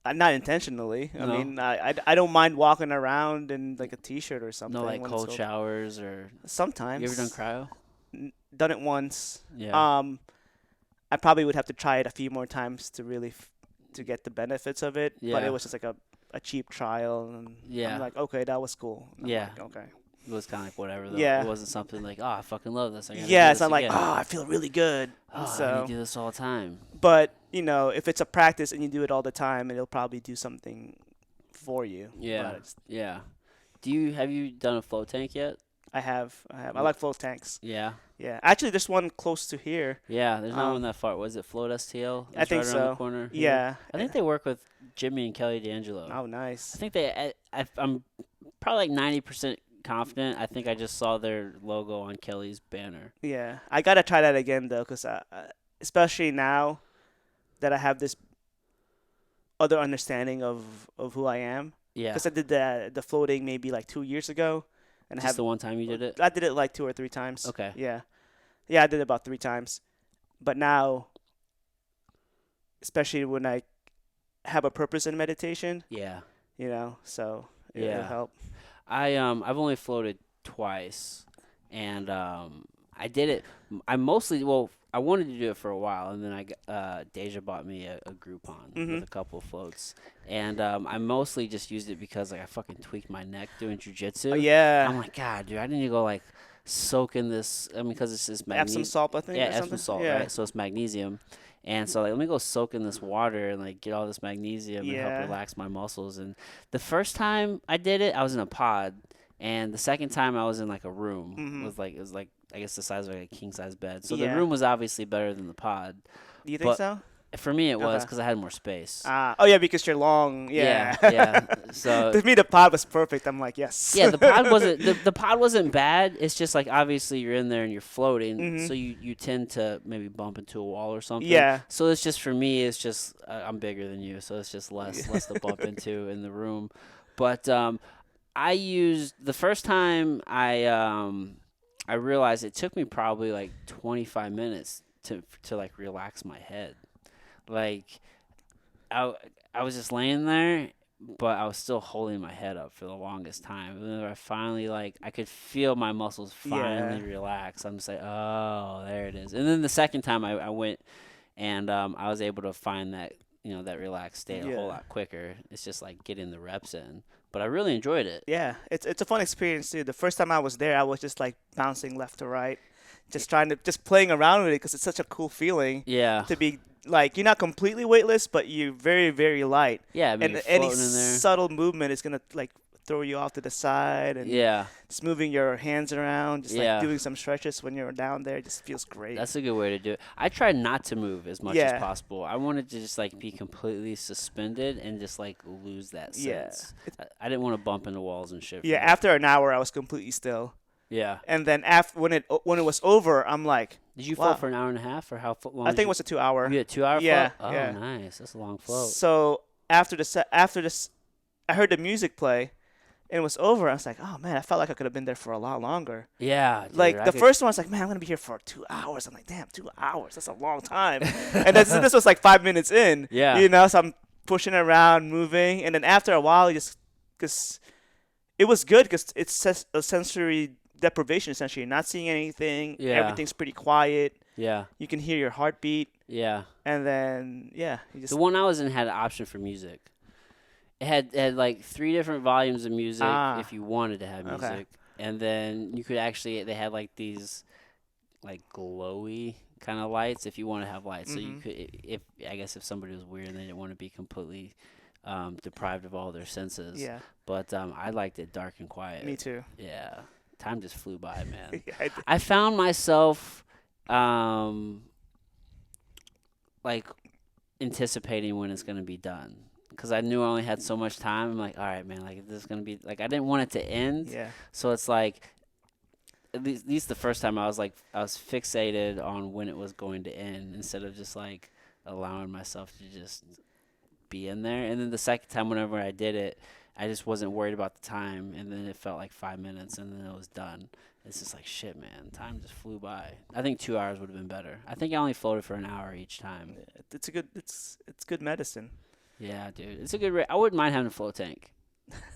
Not intentionally. I No? mean, I don't mind walking around in like a t-shirt or something. No, like when it's cold showers or. Sometimes. You ever done cryo? Done it once. Yeah. I probably would have to try it a few more times to really to get the benefits of it. But Yeah. it was just like a cheap trial, and Yeah. I'm like, okay, that was cool. And I'm Yeah. like, okay. It was kind of like whatever, though. Yeah. It wasn't something like, oh, I fucking love this. I gotta Yeah, do it's this not like, again. oh, I feel really good. Oh, I So, need to do this all the time. but if it's a practice and you do it all the time, it'll probably do something for you. Yeah. But it's- Yeah. Have you done a float tank yet? I have. I like float tanks. Yeah. Yeah. Actually, there's one close to here. Yeah, there's not Um, one that far. Was it Float STL? I It's think right around so. the corner. Yeah. I think they work with Jimmy and Kelly D'Angelo. Oh, nice. I think I'm probably like 90% confident. I think I just saw their logo on Kelly's banner. Yeah, I gotta try that again though, cause especially now that I have this other understanding of who I am, Yeah. because I did the floating maybe like 2 years ago, and Just the one time you did it? I did it like 2 or 3 times. Okay. Yeah, yeah, I did it about 3 times. But now, especially when I have a purpose in meditation, Yeah. so it'll Yeah. help. I've only floated twice, and I did it. I mostly well, I wanted to do it for a while, and then Deja bought me a Groupon Hmm. with a couple of floats, and I mostly just used it because like I fucking tweaked my neck doing Oh, jujitsu. yeah, I'm like, God, dude, I need to go like soak in this. I mean, because it's this Epsom magnesium. salt, I think, Yeah, or Epsom something. salt, Yeah, right? So it's magnesium. And so like let me go soak in this water and like get all this magnesium and help yeah. relax my muscles. And the first time I did it, I was in a pod, and the second time I was in like a room Hmm. with like it was like I guess the size of like a king size bed. So the Yeah. room was obviously better than the pod, Do you think but so? for me it was Okay. because I had more space. Oh yeah, because you're long. Yeah, Yeah. yeah. So To me, the pod was perfect. I'm like, yes. yeah, the pod wasn't bad. It's just like obviously you're in there and you're floating, Hmm. so you tend to maybe bump into a wall or something. Yeah. So it's just for me, it's just I'm bigger than you, so it's just less to bump into in the room. But I used the first time I realized it took me probably like 25 minutes to like relax my head. Like I I was just laying there, but I was still holding my head up for the longest time. And then I finally like I could feel my muscles finally Yeah. relax. I'm just like, oh, there it is. And then the second time I went and I was able to find that that relaxed state a whole Yeah. lot quicker. It's just like getting the reps in. But I really enjoyed it. Yeah. It's a fun experience too. The first time I was there, I was just like bouncing left to right, just trying to just playing around with it because it's such a cool feeling Yeah. to be like you're not completely weightless, but you're very very light, Yeah, I mean, and you're any floating in there. subtle movement is gonna like throw you off to the side, and Yeah, just moving your hands around, just Yeah. like doing some stretches when you're down there, just feels great. that's a good way to do it. I tried not to move as much as Yeah. possible. I wanted to just like be completely suspended and just like lose that Yeah. sense. I didn't want to bump into walls and shit. Yeah, after an hour, I was completely still, Yeah. and then after when it was over, I'm like, Did you wow. float for an hour and a half or how long? I think it was a 2 hour. You had a 2 hour Yeah, float? Oh, yeah. nice. That's a long float. So after this, I heard the music play, and it was over. I was like, oh man, I felt like I could have been there for a lot longer. Yeah. Dude, Like I the could- first one, I was like, man, I'm gonna be here for 2 hours. I'm like, damn, 2 hours. That's a long time. And this was like 5 minutes in. Yeah. So I'm pushing around, moving, and then after a while, because it was good because it's a sensory deprivation essentially. You're not seeing anything. Yeah. Everything's pretty quiet. Yeah. You can hear your heartbeat, Yeah. and then you just The one I was in had an option for music. It had like 3 different volumes of music if you wanted to have Okay. music, and then you could actually they had like these like glowy kind of lights if you want to have lights. So you Mhm. could if I guess if somebody was weird and they didn't want to be completely deprived of all their senses. yeah. But I liked it dark and quiet. Me too. Yeah, time just flew by, man. Yeah, I found myself like anticipating when it's gonna be done because I knew I only had so much time. I'm like, all right, man, like this is gonna be like I didn't want it to end. yeah. So it's like at least the first time I was fixated on when it was going to end instead of just like allowing myself to just be in there. And then the second time, whenever I did it, I just wasn't worried about the time, and then it felt like 5 minutes, and then it was done. It's just like shit, man. Time just flew by. I think 2 hours would have been better. I think I only floated for an hour each time. It's a good. It's good medicine. Yeah, dude, it's a good. I wouldn't mind having a float tank.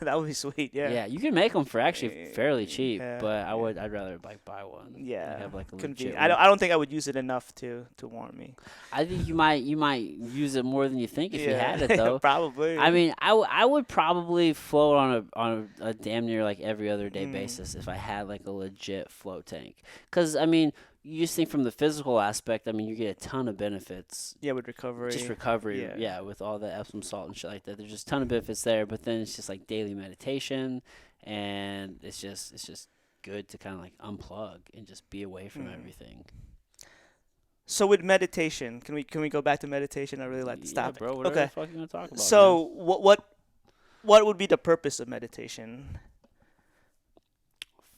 That would be sweet. Yeah. Yeah, you can make them for actually fairly cheap, Yeah, but yeah. I'd rather like buy one. Yeah. Like, have like a legit Convenient. one. I don't think I would use it enough to warm me. I think you might use it more than you think if you had it though. Probably. I mean, I would probably float on a damn near like every other day basis if I had like a legit float tank. Because I mean, you just think from the physical aspect. I mean, you get a ton of benefits. Yeah, with recovery. Just recovery, Yeah. yeah, with all the Epsom salt and shit like that. There's just a ton of benefits there. But then it's just like daily meditation, and it's just good to kind of like unplug and just be away from everything. So with meditation, can we go back to meditation? I really like this Yeah, topic. bro. Whatever Okay. the fuck you want to talk about. So man. what would be the purpose of meditation?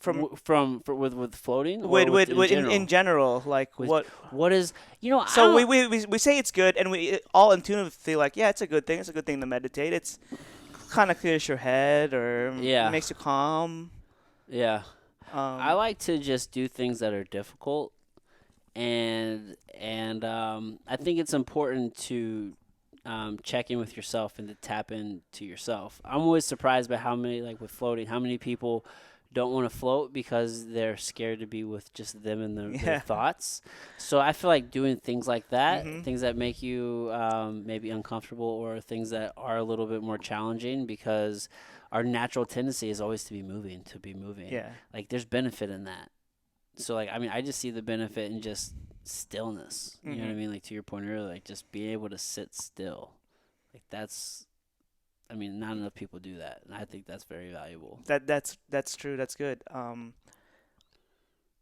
With floating, or In general, like With- what? what is I So don't- we say it's good, and we all intuitively feel like, yeah, it's a good thing. It's a good thing to meditate. It's kind of clears your head or Yeah, makes you calm. yeah. I Um, like to just do things that are difficult, and I think it's important to check in with yourself and to tap into yourself. I'm always surprised by how many, like with floating, how many people don't want to float because they're scared to be with just them and their yeah. thoughts. So I feel like doing things like that, Mhm. things that make you maybe uncomfortable or things that are a little bit more challenging, because our natural tendency is always to be moving, to be moving. Yeah. Like there's benefit in that. So like I mean I just see the benefit in just stillness. You know what I Mhm. mean? Like to your point earlier, like just being able to sit still. Like that's I mean, not enough people do that. And I think that's very valuable. That's true. That's good.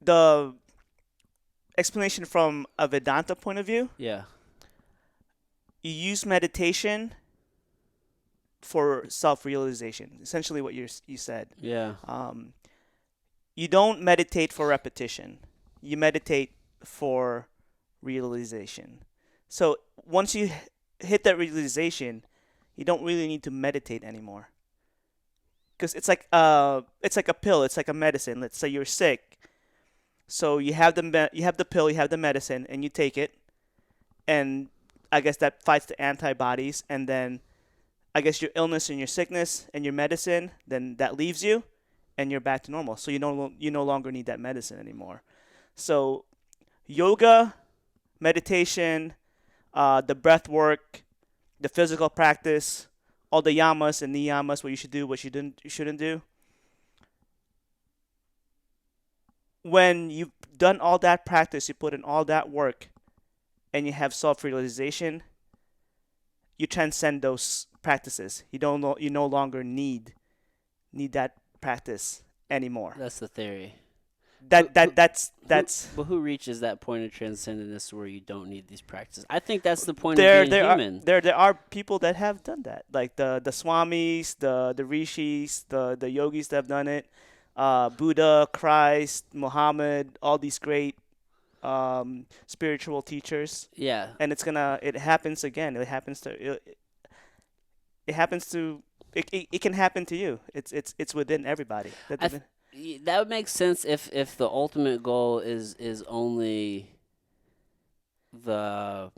The explanation from a Vedanta point of view, Yeah. you use meditation for self-realization. Essentially, what you said. Yeah. Um, you don't meditate for repetition. You meditate for realization. So once you hit that realization, you don't really need to meditate anymore. Because it's like a pill. It's like a medicine. Let's say you're sick, so you have the pill, you have the medicine, and you take it, and I guess that fights the antibodies, and then I guess your illness and your sickness and your medicine, then that leaves you, and you're back to normal. So you no longer need that medicine anymore. So yoga, meditation, the breath work, the physical practice, all the yamas and niyamas, what you should do, what you shouldn't do. When you've done all that practice, you put in all that work, and you have self-realization, you transcend those practices. You no longer need that practice anymore. That's the theory. Who That who that that's who that's but who reaches that point of transcendence where you don't need these practices? I think that's the point of there being there are human. there are people that have done that, like the swamis, the rishis, the yogis that have done it. Buddha, Christ, Muhammad, all these great spiritual teachers, Yeah. and it happens again. It happens to it can happen to you. It's within everybody. I that would make sense if the ultimate goal is only the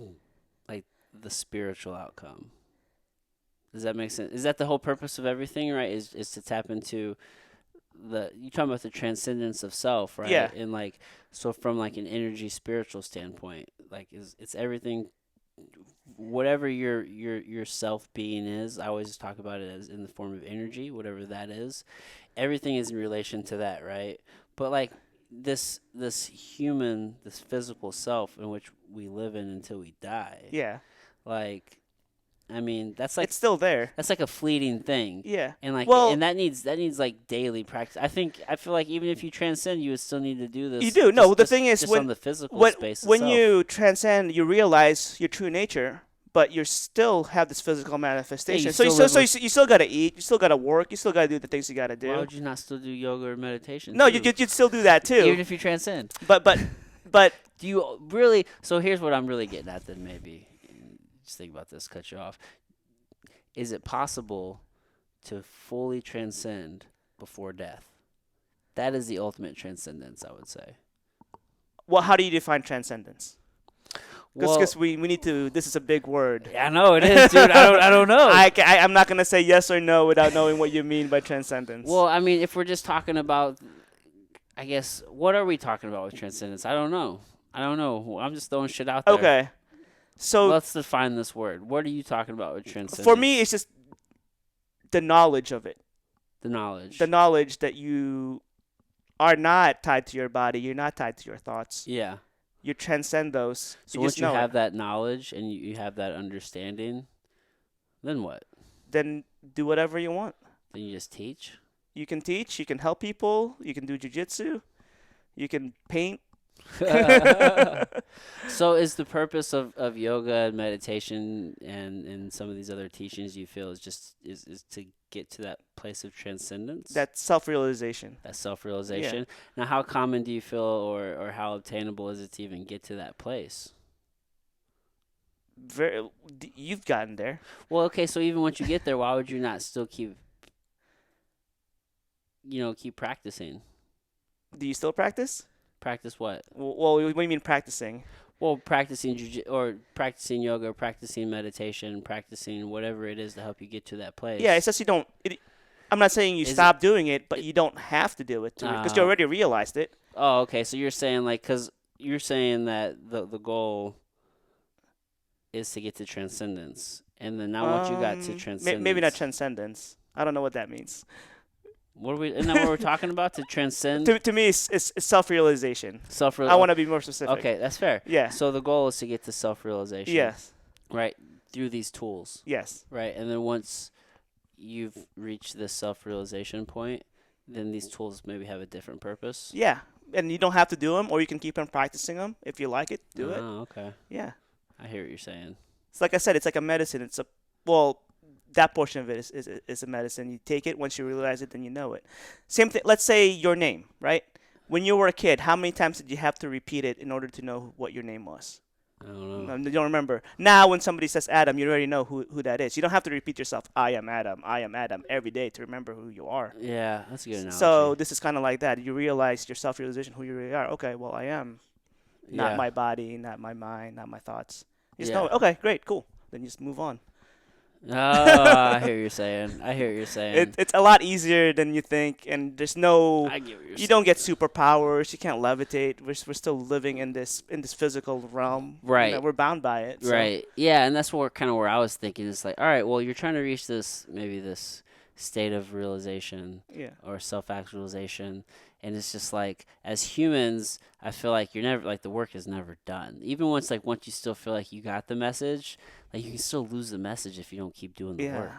like the spiritual outcome. Does that make sense? Is that the whole purpose of everything, right? Is to tap into the you talking about the transcendence of self, Yeah. right? And like so from like an energy spiritual standpoint, like is it's everything whatever your self being is. I always talk about it as in the form of energy, whatever that is. Everything is in relation to that, right? But like this human, this physical self in which we live in until we die, Yeah. like I mean, It's still there. that's like a fleeting thing. Yeah. And like Well, and that needs like daily practice. I feel like even if you transcend, you would still need to do you this do. No, the thing is just on the physical when space when itself. you transcend, you realize your true nature, but you still have this physical Yeah, you manifestation. still live with You still gotta eat. You still gotta work. You still gotta do the things you gotta why do. would you not still do yoga or meditation No, too? you'd still do that Even too. if you transcend. But but Do you really so here's what I'm really getting at then maybe. Just think about this, cut you off. Is it possible to fully transcend before death? That is the ultimate transcendence, I would say. well, how do you define transcendence? Well, Because we need to. This is a big word. yeah, I know it is, dude. I don't know. I'm not gonna say yes or no without knowing what you mean by transcendence. Well, I mean, if we're just talking about, I guess, what are we talking about with transcendence? I don't know. I don't know. I'm just throwing shit out there. Okay. So Let's define this word. What are you talking about with transcendence? for me, it's just the knowledge of it. the knowledge. The knowledge that you are not tied to your body. You're not tied to your thoughts. Yeah. You transcend those. So You once just you know have it. that knowledge and you have that understanding, then what? Then do whatever you want. Then you just teach. You can teach. You can help people. You can do jujitsu. You can paint. So is the purpose of yoga and meditation and some of these other teachings you feel is to get to that place of transcendence? That's self-realization. That self-realization. Now how common do you feel or how obtainable is it to even get to that place? Very, you've gotten there. Well, okay, so even once you get there, why would you not still keep, keep practicing? Do you still practice? Practice what? Well, what do you mean practicing? Well, practicing or practicing yoga, practicing meditation, practicing whatever it is to help you get to that Yeah, place. it's just you don't. I'm not saying you Is it? stop doing it, but it you don't have to do it to because you uh, already realized it. oh, okay. So you're saying like, cause you're saying that the goal is to get to transcendence, and then now once you got to Maybe not transcendence, transcendence. I don't know what that means. what are we? Isn't that what we're talking about? To transcend To me, it's self-realization. self. I want to be more specific. Okay, that's fair. Yeah. So the goal is to get to self-realization, Yes. right? Through these tools, Yes. right? And then once you've reached this self-realization point, then these tools maybe have a different purpose. Yeah. And you don't have to do them, or you can keep on practicing them if you like it. Do it. Oh, okay. Yeah. I hear what you're saying. It's like I said. It's like a medicine. It's a well. That portion of it is a medicine. You take it once you realize it, then you know it. Same thing. Let's say your name, right? When you were a kid, how many times did you have to repeat it in order to know what your name was? I don't know. You don't remember. Now, when somebody says Adam, you already know who that is. You don't have to repeat yourself, I am Adam, I am Adam, every day to remember who you are. Yeah, that's a good analogy. So this is kind of like that. You realize your self-realization, who you really are. Okay, well, I am not yeah. my body, not my mind, not my thoughts. You just Yeah. know it. Okay, great, cool. Then you just move on. Oh, I hear what you're saying. I hear what you're saying. It's a lot easier than you think, and there's no. I get what you're You saying. don't get superpowers. You can't levitate. We're still living in this physical realm. Right. We're bound by it. So. Right. Yeah, and that's where I was thinking. It's like, all right, well, you're trying to reach this state of realization Yeah. or self-actualization, and it's just like as humans, I feel like you're never like the work is never done. Even once you still feel like you got the message, like you can still lose the message if you don't keep doing the work.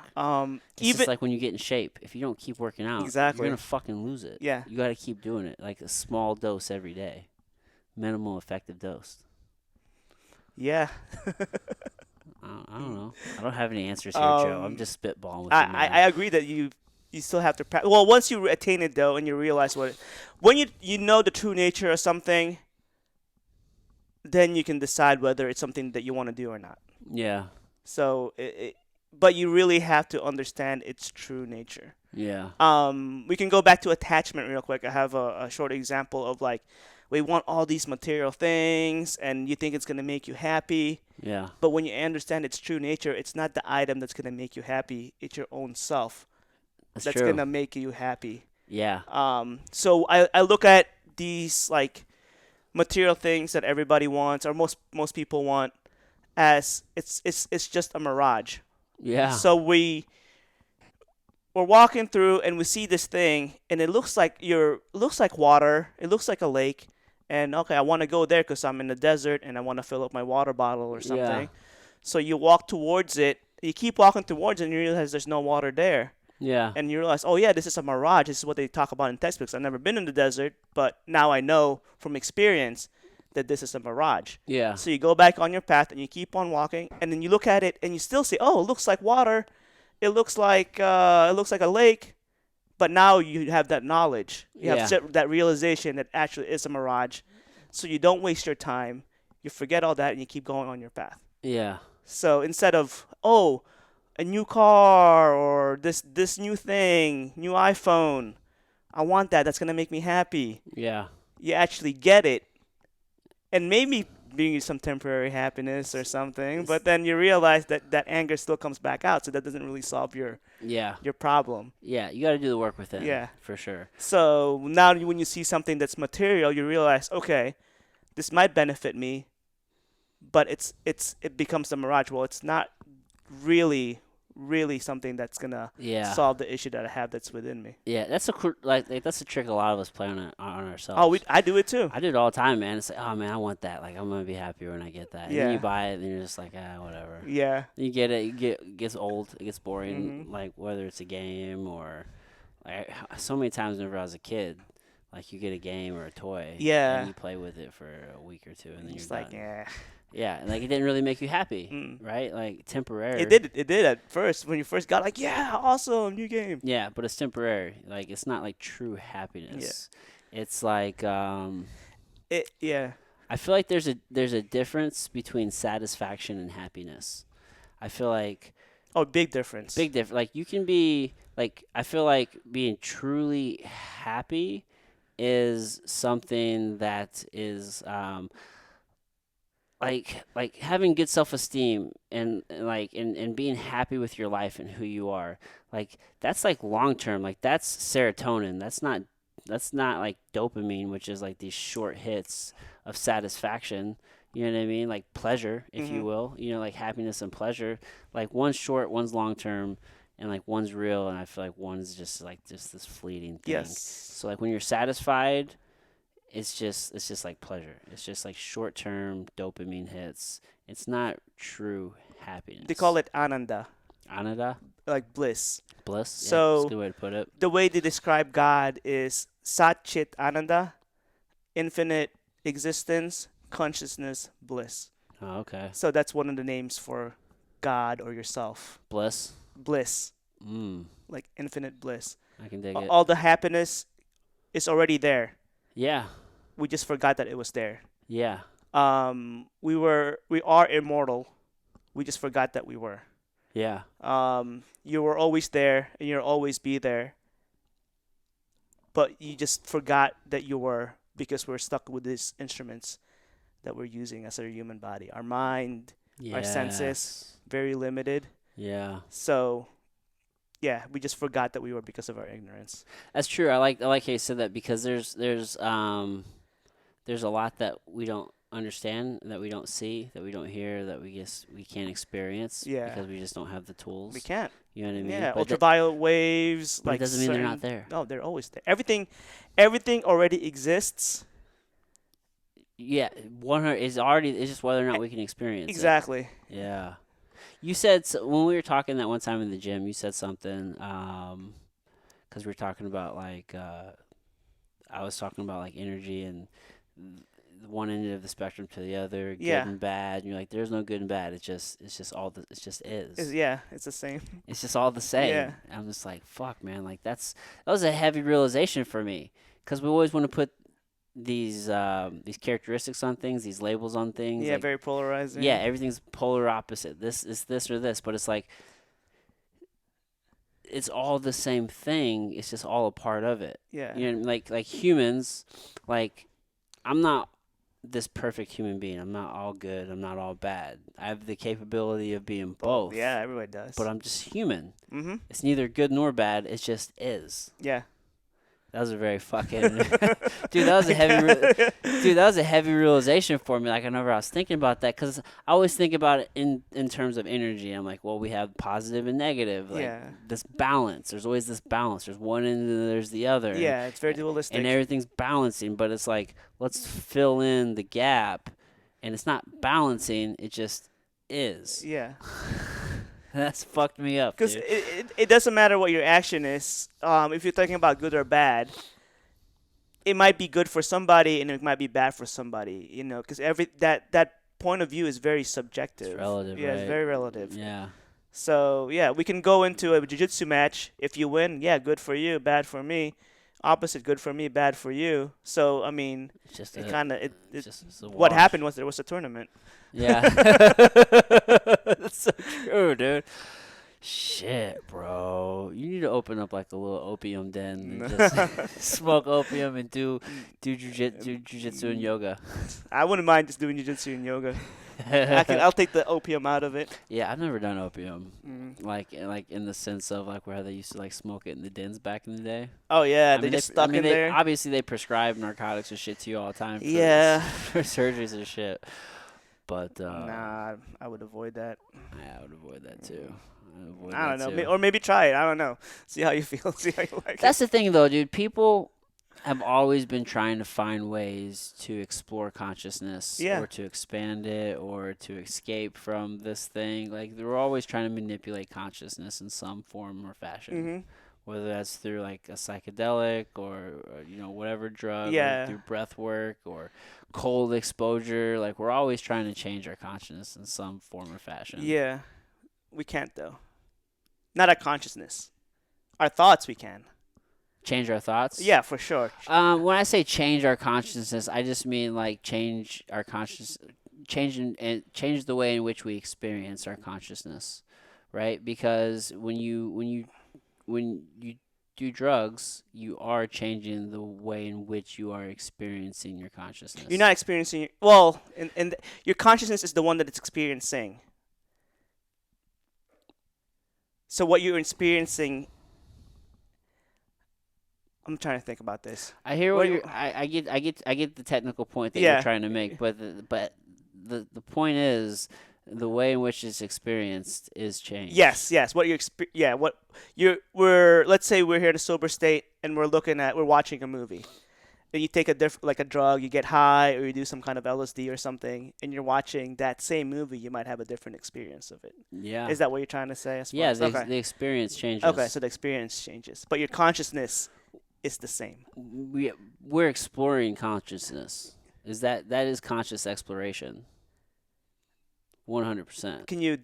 It's Even just like when you get in shape. If you don't keep working out, Exactly. you're gonna fucking lose it. Yeah. You got to keep doing it, like a small dose every day, minimal effective dose. Yeah. I don't know. I don't have any answers here, Joe. I'm just spitballing with you, man. I agree that you still have to practice. Well, once you attain it though, and you realize when you know the true nature of something, then you can decide whether it's something that you want to do or not. Yeah. So but you really have to understand its true nature. Yeah. We can go back to attachment real quick. I have a short example of like, we want all these material things, and you think it's gonna make you happy. Yeah. But when you understand its true nature, it's not the item that's gonna make you happy. It's your own self that's true. gonna make you happy. Yeah. So I look at these like material things that everybody wants, or most people want, as it's just a mirage. Yeah. So we're walking through and we see this thing, and it looks like water. It looks like a lake, and okay, I want to go there because I'm in the desert and I want to fill up my water bottle or something. Yeah. So you walk towards it. You keep walking towards it, and you realize there's no water there. Yeah. And you realize, oh yeah, this is a mirage. This is what they talk about in textbooks. I've never been in the desert, but now I know from experience that this is a mirage. Yeah. So you go back on your path and you keep on walking, and then you look at it and you still see, oh, it looks like water. It looks like a lake, but now you have that knowledge. You have that realization that actually is a mirage. So you don't waste your time. You forget all that and you keep going on your path. Yeah. So instead of, oh, a new car or this new thing, new iPhone, I want that. That's gonna make me happy. Yeah. You actually get it, and maybe bring you some temporary happiness or something. But then you realize that anger still comes back out, so that doesn't really solve your problem. Yeah. You got to do the work within. Yeah. For sure. So now when you see something that's material, you realize, okay, this might benefit me, but it becomes a mirage. Well, it's not really something that's gonna solve the issue that I have that's within me. Yeah, that's that's a trick a lot of us play on ourselves. Oh, I do it too. I do it all the time, man. It's like, oh man, I want that. Like, I'm gonna be happier when I get that. And then you buy it, and you're just like, whatever. Yeah. You get it. It gets old. It gets boring. Mm-hmm. Like whether it's a game or, like, so many times whenever I was a kid, like you get a game or a toy. Yeah. And you play with it for a week or two, and then It's you're like, done. yeah. Yeah, and like it didn't really make you happy, right? Like temporary. It did at first when you first got like, yeah, awesome, new game. Yeah, but it's temporary. Like it's not like true happiness. It's like Yeah. I feel like there's a difference between satisfaction and happiness. I feel like Oh, big difference. big difference. Like you can be like I feel like being truly happy is something that is like having good self-esteem and like and being happy with your life and who you are. Like that's like long term. Like that's serotonin. That's not like dopamine, which is like these short hits of satisfaction. You know what I mean? Like pleasure, if you Mhm. will. Like happiness and pleasure. Like one's short, one's long term, and like one's real. And I feel like one's just this fleeting thing. Yes. So like when you're satisfied, it's just like pleasure. It's just like short term dopamine hits. It's not true They call happiness. it ananda, Ananda, like bliss. bliss. Yeah, it's a So good way to put it. the way they describe God is Sat Chit Ananda, infinite existence, consciousness, bliss. Oh, okay. So that's one of the names for God or yourself. Bliss. Bliss, Mm, like infinite bliss. I can dig it. All the happiness is already there. Yeah, We just forgot that it was there. yeah, We are immortal. We just forgot that we were. yeah. You were always there and you'll always be there, but you just forgot that you were because we're stuck with these instruments that we're using as our human body. Our mind, our senses, Yes. very limited. Yeah. So, yeah, we just forgot that we were because of our ignorance. That's true. I like how you said that because there's a lot that we don't understand, that we don't see, that we don't hear, that we can't experience Yeah, because we just don't have the we tools. can't. You know what I mean? Yeah, ultraviolet waves, But it like doesn't mean they're not certain. there. No, they're always there. Everything already exists. Yeah, 100 is already. It's just whether or not we can experience it. Exactly. Yeah. You said when we were talking that one time in the gym, you said something because we were talking about like I was talking about like energy and one end of the spectrum to the other, good Yeah. and bad. And you're like, there's no good and bad. It's just all it just is. Yeah, it's the same. It's just all the Yeah. same. I'm just like, fuck, man. Like that was a heavy realization for me because we always want to put these characteristics on things, these labels on things. Yeah, Like, very polarizing. yeah, everything's polar opposite. This is this or this, but it's like it's all the same thing. It's just all a part of it. Yeah. Like humans, like I'm not this perfect human being. I'm not all good. I'm not all bad. I have the capability of being both. Yeah, everybody does. But I'm just human. Mm-hmm. It's neither good nor bad. It just is. Yeah. That was a very fucking dude. That was a heavy dude. That was a heavy realization for me. Like whenever I was thinking about that, because I always think about it in terms of energy. I'm like, well, we have positive and negative. Like Yeah. this balance. There's always this balance. There's one end and there's the other. Yeah, it's very dualistic. And everything's balancing, but it's like let's fill in the gap, and it's not balancing. It just is. Yeah. That's fucked me up, Because dude. it doesn't matter what your action is. If you're talking about good or bad, it might be good for somebody and it might be bad for somebody. Because that point of view is very subjective. It's relative, Yeah, it's right? very relative. Yeah. So yeah, we can go into a jiu-jitsu match. If you win, yeah, good for you, bad for me. Opposite, good for me, bad for you. So I mean, It's just it a, kind of it's a what wash. happened was there was a tournament. Yeah. That's so true, dude. Shit, bro. You need to open up like a little opium den and just smoke opium and do jujitsu and yoga. I wouldn't mind just doing jiu-jitsu and yoga. I'll take the opium out of it. Yeah, I've never done opium. Mm. Like in the sense of like where they used to like smoke it in the dens back in the day. Oh yeah, I they mean, just stuck in there. Obviously, they prescribe narcotics and shit to you all the time. Yeah. For surgeries and shit. But Nah, I would avoid that. I would avoid that too. I don't know, too. or maybe try it. I don't know. See how you feel. See how you like That's the thing, though, dude. People have always been trying to find ways to explore consciousness Yeah. or to expand it or to escape from this thing. Like, they're always trying to manipulate consciousness in some form or fashion. it. Mm-hmm. Whether that's through, like, a psychedelic or whatever drug, Yeah. or through breath work or cold exposure. Like, we're always trying to change our consciousness in some form or fashion. Yeah, we can't though. Not our consciousness. Our thoughts we can. Change our thoughts. Yeah, for sure. When I say change our consciousness, I just mean like change our conscious, change the way in which we experience our consciousness, right? Because when you do drugs, you are changing the way in which you are experiencing your You're consciousness. not experiencing, well, and your consciousness is the one that it's experiencing. So what you're experiencing, I'm trying to think about this. I hear What? what you're. I get the technical point that you're Yeah. trying to make, but the point is the way in which it's experienced is changed. Yes, yes. What yeah, what we're let's say we're here in a sober state and we're watching a movie. And you take like a drug, you get high or you do some kind of LSD or something and you're watching that same movie, you might have a different experience of it. Yeah. Is that what you're trying to say? Yeah. Okay. The experience Okay, changes. so the experience changes, but your consciousness is the same. We're exploring consciousness. That is conscious exploration. 100%. Can you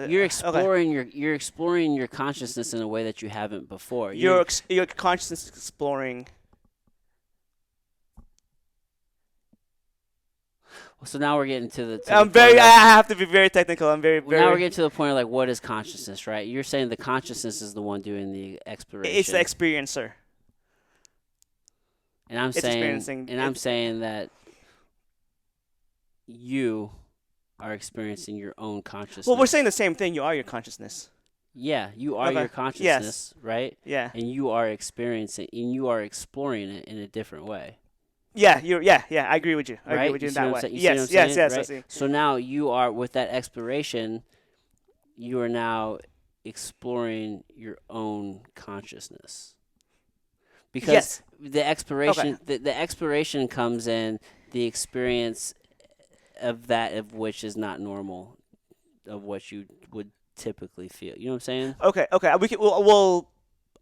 You're okay. exploring your consciousness in a way that you haven't before. Your consciousness is exploring. So now we're getting to the I'm point very. I of, have to be very technical. I'm very well, now we're very. getting to the point of like what is consciousness, right? You're saying the consciousness is the one doing the It's the exploration, experiencer. and I'm It's saying experiencing. and I'm saying that you are experiencing your own consciousness. Well, we're saying the same thing. You are your consciousness. Yeah, you are Okay. your consciousness, right? Yeah. And you are experiencing and you are exploring it in a different way. Yeah. Yeah. I agree with you. I agree Right? with you You in see what that I'm way. saying? You see what I'm Yes. Yes. saying? Yes. I Right? see. So now you are with that exploration, you are now exploring your own consciousness. Because Yes. the Okay. exploration the exploration comes in the experience of that of which is not normal of what you would typically feel. You know what I'm saying? Okay. Okay. We can. We'll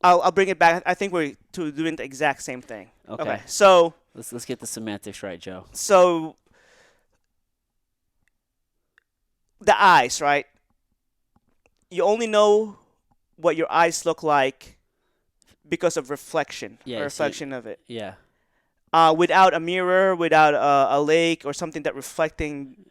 I'll bring it back. I think we're doing the exact same thing. Okay. Okay. So Let's get the semantics right, Joe. so the eyes, right? You only know what your eyes look like because of reflection, Yeah, a you see, reflection of it. yeah. Without a mirror, without a lake or something that reflecting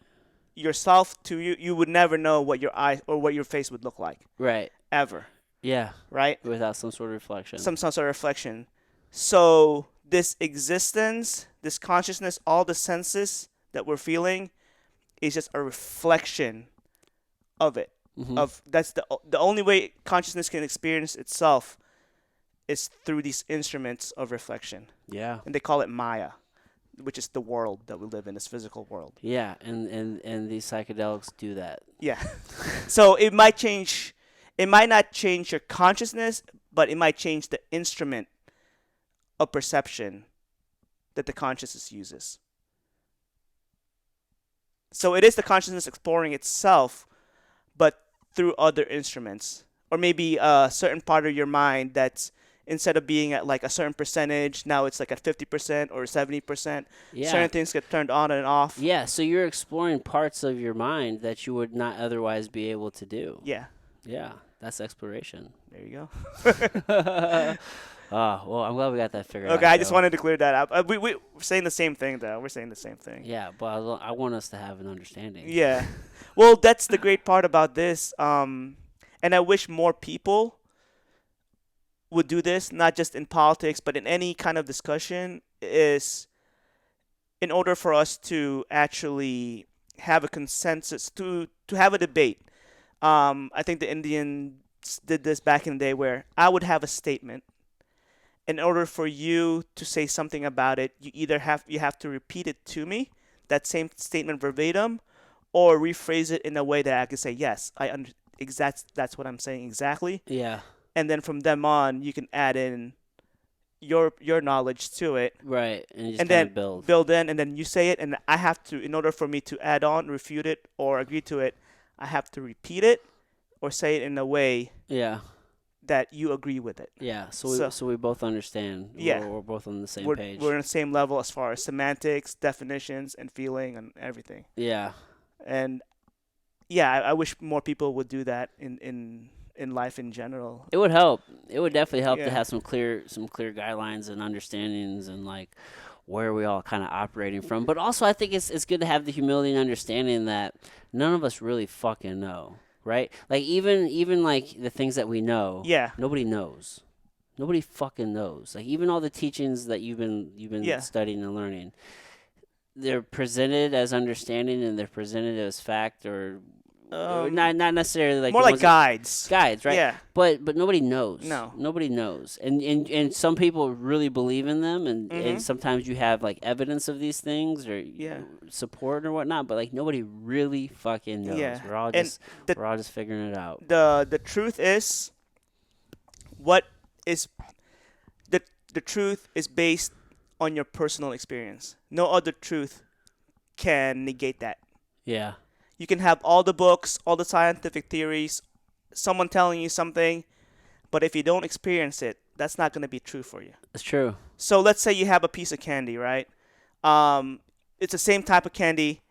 yourself to you, you would never know what your eye or what your face would look like Right. ever, Yeah. right? Without some sort of reflection. Some sort of reflection. So this existence, this consciousness, all the senses that we're feeling is just a reflection of it. Mm-hmm. Of that's the only way consciousness can experience itself is through these instruments of reflection, Yeah. and they call it Maya, which is the world that we live in, this physical world. Yeah, and these psychedelics do that. Yeah. So it might change. It might not change your consciousness, but it might change the instrument of perception that the consciousness uses. So it is the consciousness exploring itself, but through other instruments, or maybe a certain part of your mind that's instead of being at like a certain percentage, now it's like at 50% or 70%. Yeah. Certain things get turned on and off. Yeah, so you're exploring parts of your mind that you would not otherwise be able to do. Yeah. Yeah, that's exploration. There you go. Oh, well, I'm glad we got that figured out. Okay, I just Joe. wanted to clear that up. We're saying the same thing, though. We're saying the same thing. Yeah, but I want us to have an understanding. Yeah. Well, that's the great part about this. And I wish more people would do this, not just in politics, but in any kind of discussion, is in order for us to actually have a consensus, to have a debate. I think the Indians did this back in the day where I would have a statement. In order for you to say something about it, you have to repeat it to me, that same statement verbatim, or rephrase it in a way that I can say, yes, that's what I'm saying exactly. Yeah. And then from them on, you can add in your knowledge to it, Right, and you just and kind then of build in, and then you say it, and I have to, in order for me to add on, refute it, or agree to it, I have to repeat it or say it in a way Yeah. that you agree with it. Yeah, so we both understand. Yeah. We're both on the same We're page. on the same level as far as semantics, definitions, and feeling, and everything. Yeah. And yeah, I wish more people would do that in in life in general. It would help. It would definitely help to Yeah. have some clear guidelines and understandings and like where we all kind of operating from. But also, I think it's good to have the humility and understanding that none of us really fucking know, right? Like even like the things that we know, Yeah. nobody knows. Nobody fucking knows. Like even all the teachings that you've been Yeah. studying and learning, they're presented as understanding and they're presented as fact or Um, not necessarily like more the like ones that guides. guides, right? Yeah. But nobody knows. No. Nobody knows. And some people really believe in them and Mhm. sometimes you have like evidence of these things or Yeah. support or whatnot, but like nobody really fucking knows. Yeah. We're all And just the we're all just figuring it out. the truth is, what is the the truth is based on your personal experience. No other truth can negate that. Yeah. You can have all the books, all the scientific theories, someone telling you something, but if you don't experience it, that's not going to be true for you. It's true. So let's say you have a piece of candy, right? Um, it's the same type of candy.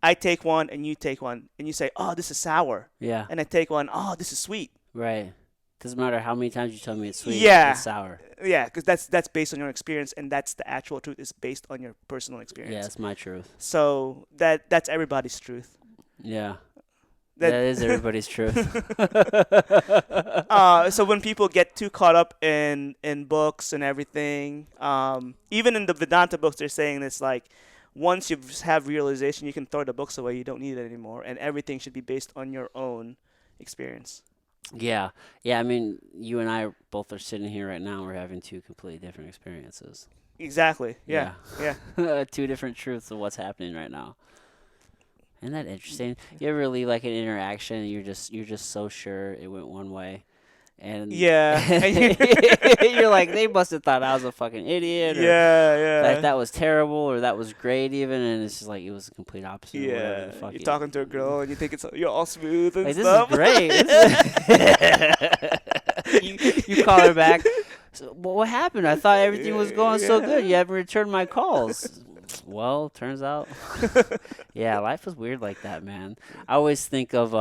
I take one and you take one, and you say, "Oh, this is sour," Yeah. and I take one, "Oh, this is sweet." Right. Doesn't matter how many times you tell me it's sweet, Yeah, it's sour. yeah, because that's based on your experience, and that's the actual truth. Is based on your personal Yeah, experience. it's my truth. So that's everybody's truth. Yeah. That That is everybody's truth. so when people get too caught up in books and everything, even in the Vedanta books, they're saying it's like once you have realization, you can throw the books away. You don't need it anymore, and everything should be based on your own experience. Yeah. Yeah, I mean, you and I both are sitting here right now. We're having two completely different experiences. Exactly. Yeah. Yeah. Two different truths of what's happening right now. Isn't that interesting? You ever leave like an interaction and you're just so sure it went one way, and Yeah. you're like they must have thought I was a fucking idiot, or Yeah. Yeah. that was terrible, or that was great even, and it's just like it was the complete opposite. Or whatever Yeah. the fuck You're you- talking to a girl and you think you're all smooth and Like this stuff. is great. You call her back. So, what happened? I thought everything was going so good. You haven't returned my calls. Well, turns out, yeah, life is weird like that, man. I always think of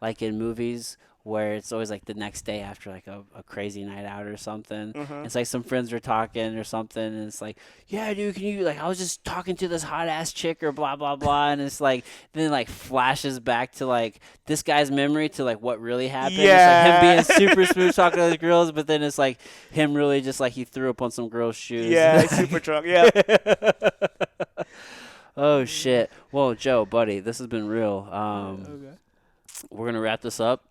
like in movies where it's always like the next day after like a crazy night out or something. Uh-huh. It's like some friends are talking or something, and it's like, yeah, dude, can you like I was just talking to this hot ass chick or blah blah blah, and it's like then it, like flashes back to like this guy's memory to like what really happened. Yeah. It's like him being super smooth talking to those girls, but then it's like him really just like he threw up on some girl's shoes. Yeah. Super drunk. Yeah. Oh shit. Well, Joe, buddy, this has been real. Okay. We're gonna wrap this up.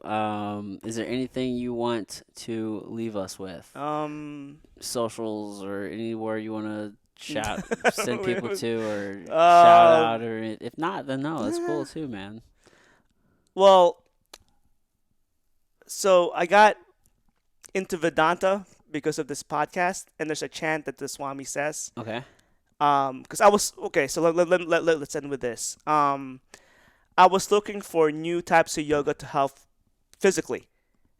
Is there anything you want to leave us with? Socials or anywhere you want to shout, send people to, or shout out, or if not, then no, that's cool too, man. Well, so I got into Vedanta because of this podcast, and there's a chant that the Swami says. Okay. Because I was okay. So let's end with this. I was looking for new types of yoga to help physically,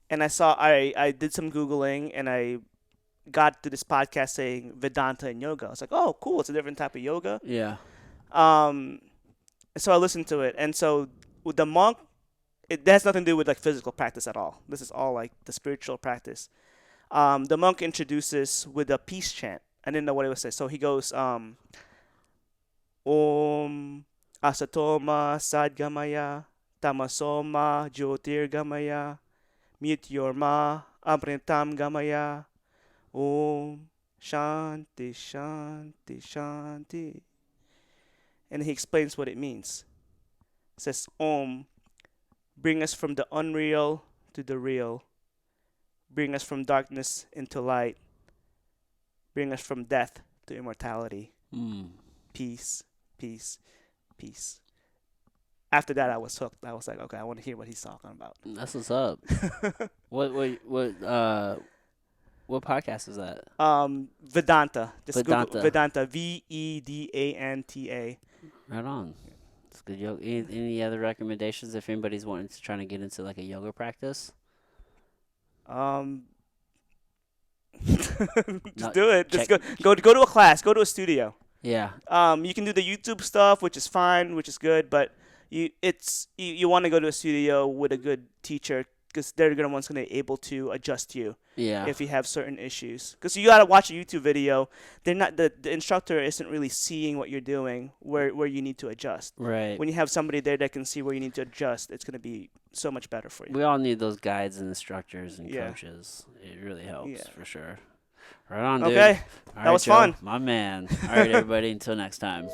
and I did some googling, and I got to this podcast saying Vedanta and yoga. I was like, oh, cool, it's a different type of yoga. Yeah. So I listened to it, and so with the monk, it has nothing to do with like physical practice at all. This is all like the spiritual practice. The monk introduces with a peace chant. I didn't know what it was. So he goes, Om Asatoma Sadgamaya Tamasoma Jyotirgamaya Meteorma Amritam Gamaya Om Shanti Shanti Shanti. And he explains what it means. It says, Om, bring us from the unreal to the real. Bring us from darkness into light. Bring us from death to immortality. Peace, peace, peace. After that, I was hooked. I was like, okay, I want to hear what he's talking about. That's what's up. What podcast is that? Vedanta. Just Vedanta. Google Vedanta. Vedanta. Right on. It's good yoga. Any other recommendations if anybody's wanting to trying to get into like a yoga practice? Just do it. Just go to a class. Go to a studio. Yeah. You can do the YouTube stuff, which is fine, which is good, but you want to go to a studio with a good teacher because they're the ones going to be able to adjust you Yeah. if you have certain issues. Because you got to watch a YouTube video. They're not the instructor isn't really seeing what you're doing where you need to adjust. Right. When you have somebody there that can see where you need to adjust, it's going to be so much better for you. We all need those guides and instructors and Yeah. coaches. It really helps Yeah. for sure. Right on, dude. Okay, All that was Joe, fun. my man. All right, everybody. Until next time.